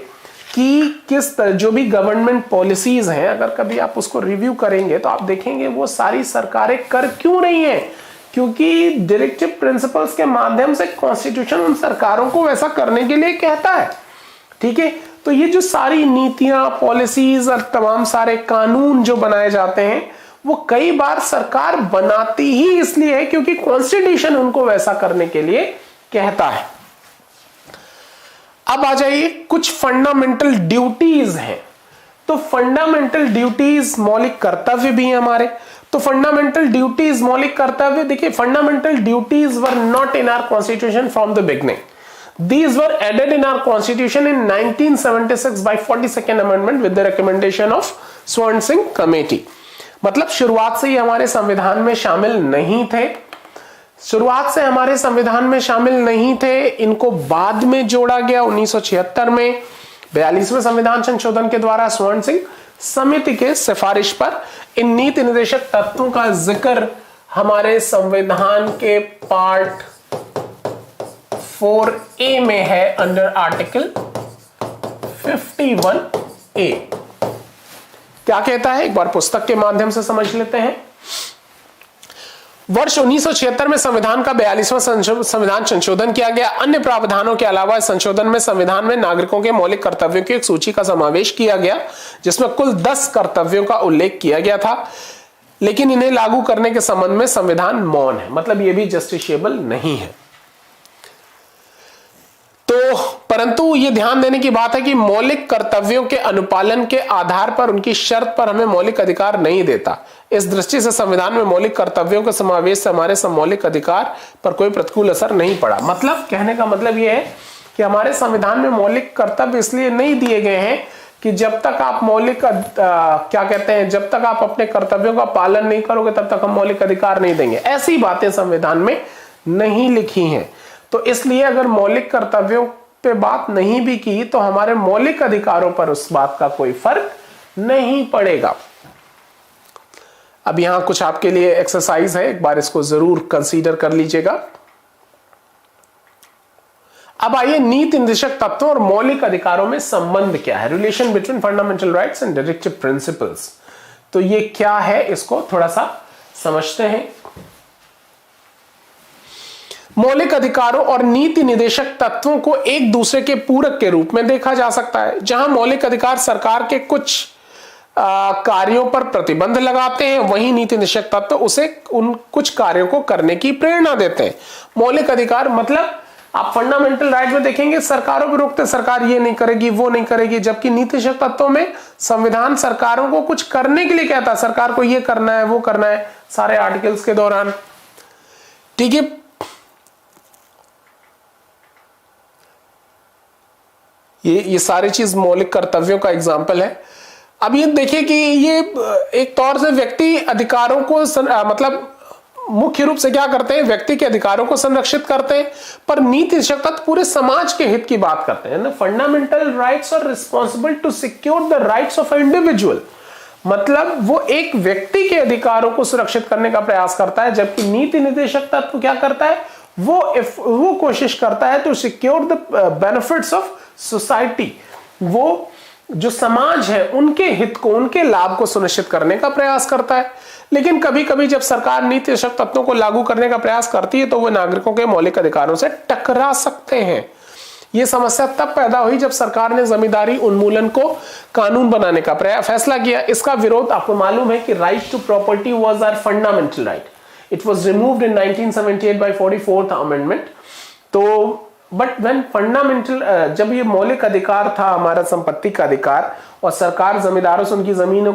कि किस तरह जो भी गवर्नमेंट पॉलिसीज हैं, अगर कभी आप उसको रिव्यू करेंगे तो आप देखेंगे वो सारी सरकारें कर क्यों रही हैं, क्योंकि डायरेक्टिव प्रिंसिपल्स के माध्यम से कॉन्स्टिट्यूशन उन सरकारों को वैसा करने के लिए कहता है। ठीक है, तो ये जो सारी नीतियां, पॉलिसीज और तमाम सारे कानून जो बनाए जाते हैं वो कई बार सरकार बनाती ही इसलिए है क्योंकि कॉन्स्टिट्यूशन उनको वैसा करने के लिए कहता है। अब आ जाइए, कुछ फंडामेंटल ड्यूटीज हैं। तो फंडामेंटल ड्यूटीज मौलिक कर्तव्य भी हैं हमारे। तो फंडामेंटल ड्यूटीज मौलिक कर्तव्य, देखिए fundamental duties were not in our constitution from the beginning, these were added in our constitution in 1976 by 42nd amendment with the recommendation of Swaran Singh committee. मतलब शुरुआत से ही हमारे संविधान में शामिल नहीं थे, शुरुआत से हमारे संविधान में शामिल नहीं थे। इनको बाद में जोड़ा गया 1976 में 42वें संविधान संशोधन के द्वारा स्वर्ण सिंह समिति के सिफारिश पर। इन नीति निर्देशक तत्वों का जिक्र हमारे संविधान के पार्ट 4A में है अंडर आर्टिकल 51A। क्या कहता है, एक बार पुस्तक के माध्यम से समझ लेते हैं। वर्ष 1976 में संविधान का 42वां संविधान संशोधन किया गया। अन्य प्रावधानों के अलावा संशोधन में संविधान में नागरिकों के मौलिक कर्तव्यों की एक सूची का समावेश किया गया, जिसमें कुल 10 कर्तव्यों का उल्लेख किया गया था। लेकिन इन्हें लागू करने के संबंध में संविधान मौन है, मतलब ये भी जस्टिशिएबल नहीं है। तो परंतु ये ध्यान देने की बात है कि मौलिक कर्तव्यों के अनुपालन के आधार पर उनकी शर्त पर हमें मौलिक अधिकार नहीं देता। इस दृष्टि से संविधान में मौलिक कर्तव्यों के समावेश से हमारे मौलिक अधिकार पर कोई प्रतिकूल असर नहीं पड़ा। मतलब कहने का मतलब यह है कि हमारे संविधान में मौलिक कर्तव्य इसलिए नहीं दिए गए हैं कि जब तक आप मौलिक क्या कहते हैं, जब तक आप अपने कर्तव्यों का पालन नहीं करोगे तब तक हम मौलिक अधिकार नहीं देंगे, ऐसी बातें संविधान में नहीं लिखी हैं। तो इसलिए अगर मौलिक कर्तव्यों पे बात नहीं भी की तो हमारे मौलिक अधिकारों पर उस बात का कोई फर्क नहीं पड़ेगा। अब यहां कुछ आपके लिए एक्सरसाइज है, एक बार इसको जरूर कंसीडर कर लीजिएगा। अब आइए, नीति निर्देशक तत्वों और मौलिक अधिकारों में संबंध क्या है, relation between fundamental rights and directive principles. तो ये क्या है, इसको थोड़ा सा समझते हैं। मौलिक अधिकारों और नीति निर्देशक तत्वों को एक दूसरे के पूरक के रूप में देखा जा सकता है। जहां मौलिक अधिकार सरकार के कुछ कार्यों पर प्रतिबंध लगाते हैं, वहीं नीति निर्देशक तत्व उसे उन कुछ कार्यों को करने की प्रेरणा देते हैं। मौलिक अधिकार मतलब आप फंडामेंटल राइट में देखेंगे सरकारों को रोकते, सरकार ये नहीं करेगी वो नहीं करेगी, जबकि नीति निर्देशक तत्वों में संविधान सरकारों को कुछ करने के लिए कहता है, सरकार को ये करना है वो करना है, सारे आर्टिकल्स के दौरान। ठीक है, ये सारी चीज मौलिक कर्तव्यों का एग्जाम्पल है। अब ये देखिए कि ये एक तौर से व्यक्ति अधिकारों को मतलब मुख्य रूप से क्या करते हैं, व्यक्ति के अधिकारों को संरक्षित करते हैं, पर नीति निर्देशक तत्व पूरे समाज के हित की बात करते हैं ना। Fundamental rights are responsible to secure the rights of individual, मतलब वो एक व्यक्ति के अधिकारों को सुरक्षित करने का प्रयास करता है, जबकि नीति निर्देशक तत्व क्या करता है, वो कोशिश करता है to secure the benefits of society, वो जो समाज है उनके हित को, उनके लाभ को सुनिश्चित करने का प्रयास करता है। लेकिन कभी कभी जब सरकार नीति निर्देशक तत्वों को लागू करने का प्रयास करती है तो वो नागरिकों के मौलिक अधिकारों से टकरा सकते हैं। यह समस्या तब पैदा हुई जब सरकार ने जमींदारी उन्मूलन को कानून बनाने का फैसला किया। इसका विरोध आपको मालूम है कि right to property was our fundamental right, it was removed in 1978 by 44th amendment. तो बट व्हेन फंडामेंटल, जब ये मौलिक अधिकार था हमारा संपत्ति का अधिकार और सरकार जमींदारों से उनकी जमीनों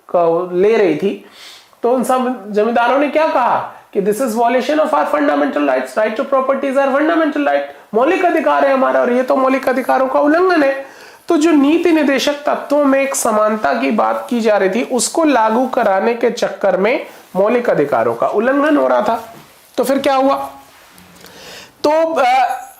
को ले रही थी, तो उन सब जमींदारों ने क्या कहा कि this is violation of our fundamental rights, right to property is our fundamental right, मौलिक अधिकार है हमारा और ये तो मौलिक अधिकारों का उल्लंघन है। तो जो नीति निर्देशक तत्वों में एक समानता की बात की जा रही थी, उसको लागू कराने के चक्कर में मौलिक अधिकारों का उल्लंघन हो रहा था। तो फिर क्या हुआ, तो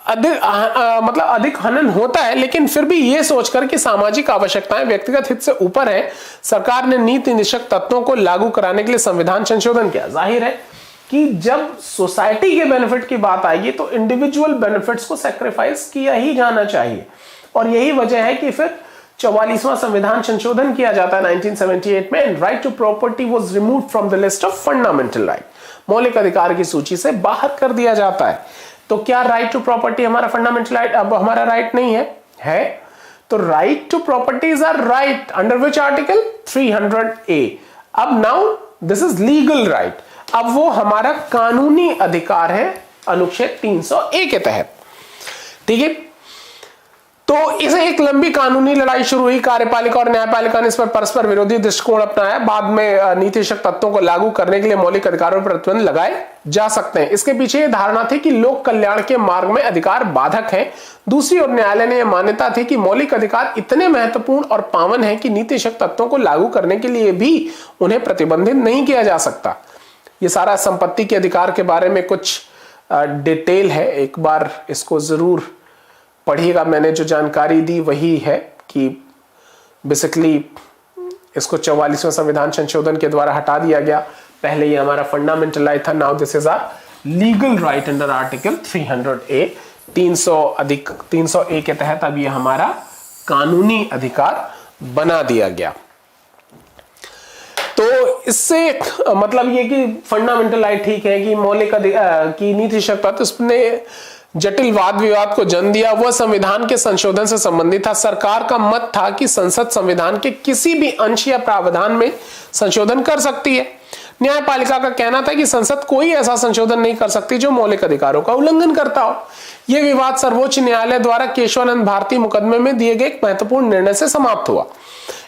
अधिक हनन होता है, लेकिन फिर भी यह सोचकर कि सामाजिक आवश्यकताएं व्यक्तिगत हित से ऊपर है, सरकार ने नीति निर्देशक तत्वों को लागू कराने के लिए संविधान संशोधन किया। जाहिर है कि जब सोसाइटी के बेनिफिट की बात आएगी तो इंडिविजुअल बेनिफिट्स को सैक्रिफाइस किया ही जाना चाहिए, और यही वजह है कि फिर 44वां संविधान संशोधन किया जाता है 1978 में, and right to property was removed from the list of fundamental right, मौलिक अधिकार की सूची से बाहर कर दिया जाता है। तो क्या राइट टू प्रॉपर्टी हमारा फंडामेंटल राइट अब हमारा राइट नहीं है? तो right to property is our right under which article 300A। अब now this is legal right, अब वो हमारा कानूनी अधिकार है अनुच्छेद 300A के तहत। ठीक है, तो इसे एक लंबी कानूनी लड़ाई शुरू हुई, कार्यपालिका और न्यायपालिका ने इस पर परस्पर विरोधी दृष्टिकोण अपनाया। बाद में नीति निर्देशक तत्वों को लागू करने के लिए मौलिक अधिकारों पर प्रतिबंध लगाए जा सकते हैं। इसके पीछे यह धारणा थी कि लोक कल्याण के मार्ग में अधिकार बाधक हैं। दूसरी ओर न्यायालय ने यह मान्यता थी कि मौलिक अधिकार इतने महत्वपूर्ण और पावन है कि नीति निर्देशक तत्वों को लागू करने के लिए भी उन्हें प्रतिबंधित नहीं किया जा सकता। यह सारा संपत्ति के अधिकार के बारे में कुछ डिटेल है, एक बार इसको जरूर पढ़िएगा। मैंने जो जानकारी दी वही है कि बेसिकली इसको 44वें संविधान संशोधन के द्वारा हटा दिया गया। पहले ये हमारा फंडामेंटल राइट था, now this is our legal right under article 300A। 300A के तहत अब ये हमारा कानूनी अधिकार बना दिया गया। तो इससे मतलब ये कि फंडामेंटल राइट ठीक है कि मौलिक की नीति निर्देशक तत्व, उसने जटिल वाद विवाद को जन्म दिया। वह संविधान के संशोधन से संबंधित था। सरकार का मत था कि संसद संविधान के किसी भी अंश या प्रावधान में संशोधन कर सकती है। न्यायपालिका का कहना था कि संसद कोई ऐसा संशोधन नहीं कर सकती जो मौलिक अधिकारों का उल्लंघन करता हो। यह विवाद सर्वोच्च न्यायालय द्वारा केशवानंद भारती मुकदमे में दिए गए एक महत्वपूर्ण निर्णय से समाप्त हुआ।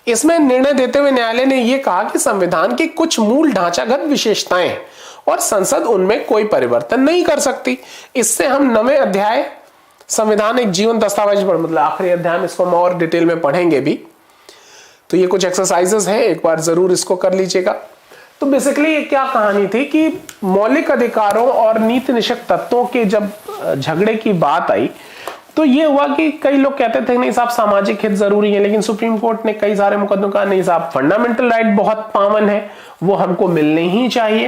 इसमें निर्णय देते हुए न्यायालय ने यह कहा कि संविधान की कुछ मूल ढांचागत विशेषताएं हैं और संसद उनमें कोई परिवर्तन नहीं कर सकती। इससे हम 9वें अध्याय संविधान एक जीवन दस्तावेज पर, मतलब आखिरी अध्याय में, इसको हम और डिटेल में पढ़ेंगे भी। तो ये कुछ एक्सरसाइजेस हैं, एक बार जरूर इसको कर लीजिएगा। तो बेसिकली ये क्या कहानी थी कि मौलिक अधिकारों और नीति निषेध तत्वों के जब झगड़े की बात आई तो ये हुआ कि कई लोग कहते थे नहीं साहब सामाजिक हित जरूरी है, लेकिन सुप्रीम कोर्ट ने कई सारे मुकदमों का नहीं साहब फंडामेंटल राइट बहुत पावन है, वो हमको मिलने ही चाहिए।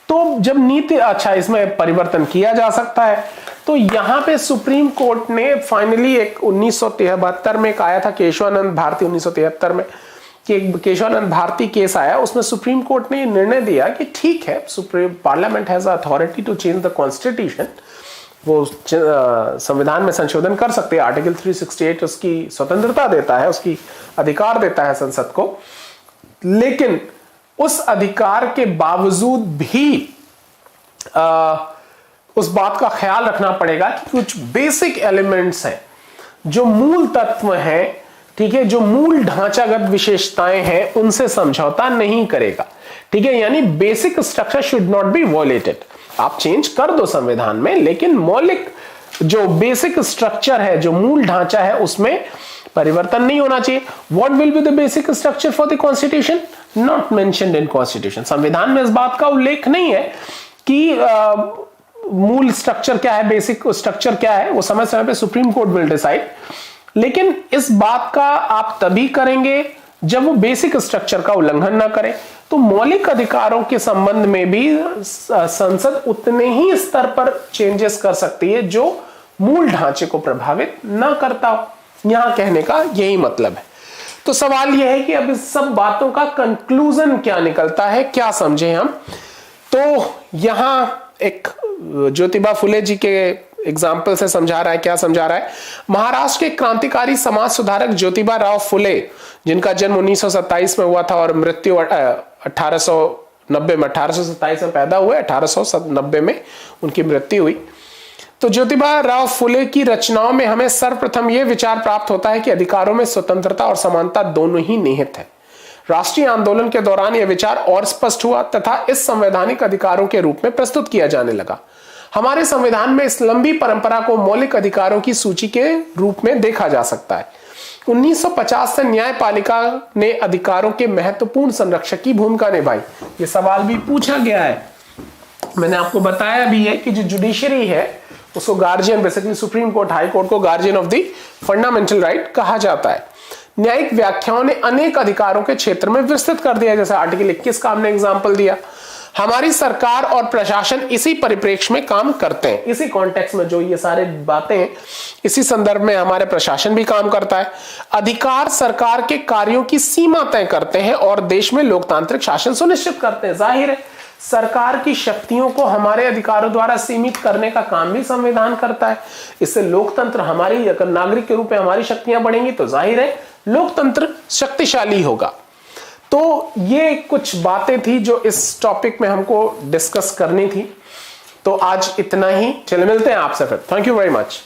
तो जब नीति अच्छा इसमें परिवर्तन किया जा सकता है, तो यहां पे सुप्रीम कोर्ट ने फाइनली एक 1973 में एक आया था केशवानंद भारती, 1973 में कि केशवानंद भारती केस आया, उसमें सुप्रीम कोर्ट ने निर्णय दिया कि ठीक है supreme parliament has authority to change the constitution, वो संविधान में संशोधन कर सकते हैं। आर्टिकल 368 उसकी स्वतंत्रता देता है, उसकी अधिकार देता है संसद को, लेकिन उस अधिकार के बावजूद भी उस बात का ख्याल रखना पड़ेगा कि कुछ बेसिक एलिमेंट्स हैं, जो मूल तत्व हैं, ठीक है, जो मूल ढांचागत विशेषताएं हैं, उनसे समझौता नहीं करेगा। ठीक है, यानी basic structure should not be violated. आप चेंज कर दो संविधान में, लेकिन मौलिक जो बेसिक स्ट्रक्चर है, जो मूल ढांचा है, उसमें परिवर्तन नहीं होना चाहिए। What will be the basic structure for the constitution? Not mentioned in constitution. संविधान में इस बात का उल्लेख नहीं है कि मूल स्ट्रक्चर क्या है, बेसिक स्ट्रक्चर क्या है, वो समय समय पे सुप्रीम कोर्ट विल डिसाइड। लेकिन इस बात का आप तभी करेंगे जब वो बेसिक स्ट्रक्चर का उल्लंघन ना करे। तो मौलिक अधिकारों के संबंध में भी संसद उतने ही स्तर पर चेंजेस कर सकती है जो मूल ढांचे को प्रभावित ना करता हो। यहां कहने का यही मतलब है। तो सवाल यह है कि अब इस सब बातों का कंक्लूजन क्या निकलता है, क्या समझे हम। तो यहां एक ज्योतिबा फुले जी के एग्जाम्पल से समझा रहा है। क्या समझा रहा है? महाराष्ट्र के क्रांतिकारी समाज सुधारक ज्योतिबा राव फुले, जिनका जन्म 1927 में हुआ था और मृत्यु 1890 में, 1827 में पैदा हुए, 1890 में उनकी मृत्यु हुई। तो ज्योतिबा राव फुले की रचनाओं में हमें सर्वप्रथम यह विचार प्राप्त होता है कि अधिकारों में स्वतंत्रता और समानता दोनों ही निहित है। राष्ट्रीय आंदोलन के दौरान यह विचार और स्पष्ट हुआ तथा इस संवैधानिक अधिकारों के रूप में प्रस्तुत किया जाने लगा। हमारे संविधान में इस लंबी परंपरा को मौलिक अधिकारों की सूची के रूप में देखा जा सकता है। 1950 से न्यायपालिका ने अधिकारों के महत्वपूर्ण संरक्षक की भूमिका निभाई। यह सवाल भी पूछा गया है, मैंने आपको बताया भी है कि जो जुडिशरी है उसको guardian, basically supreme court, high court को guardian of the fundamental right कहा जाता है। न्यायिक व्याख्याओं ने अनेक अधिकारों के क्षेत्र में विस्तृत कर दिया, जैसे आर्टिकल 21 का हमने एग्जाम्पल दिया। हमारी सरकार और प्रशासन इसी परिप्रेक्ष्य में काम करते हैं, इसी कॉन्टेक्स्ट में जो ये सारे बातें हैं, इसी संदर्भ में हमारे प्रशासन भी काम करता है। अधिकार सरकार के कार्यों की सीमा तय करते हैं और देश में लोकतांत्रिक शासन सुनिश्चित करते हैं। जाहिर है सरकार की शक्तियों को हमारे अधिकारों द्वारा सीमित करने का काम भी संविधान करता है। इससे लोकतंत्र, हमारी अगर नागरिक के रूप में हमारी शक्तियां बढ़ेंगी तो जाहिर है लोकतंत्र शक्तिशाली होगा। तो ये कुछ बातें थी जो इस टॉपिक में हमको डिस्कस करनी थी। तो आज इतना ही, चलिए मिलते हैं आपसे फिर। Thank you very much.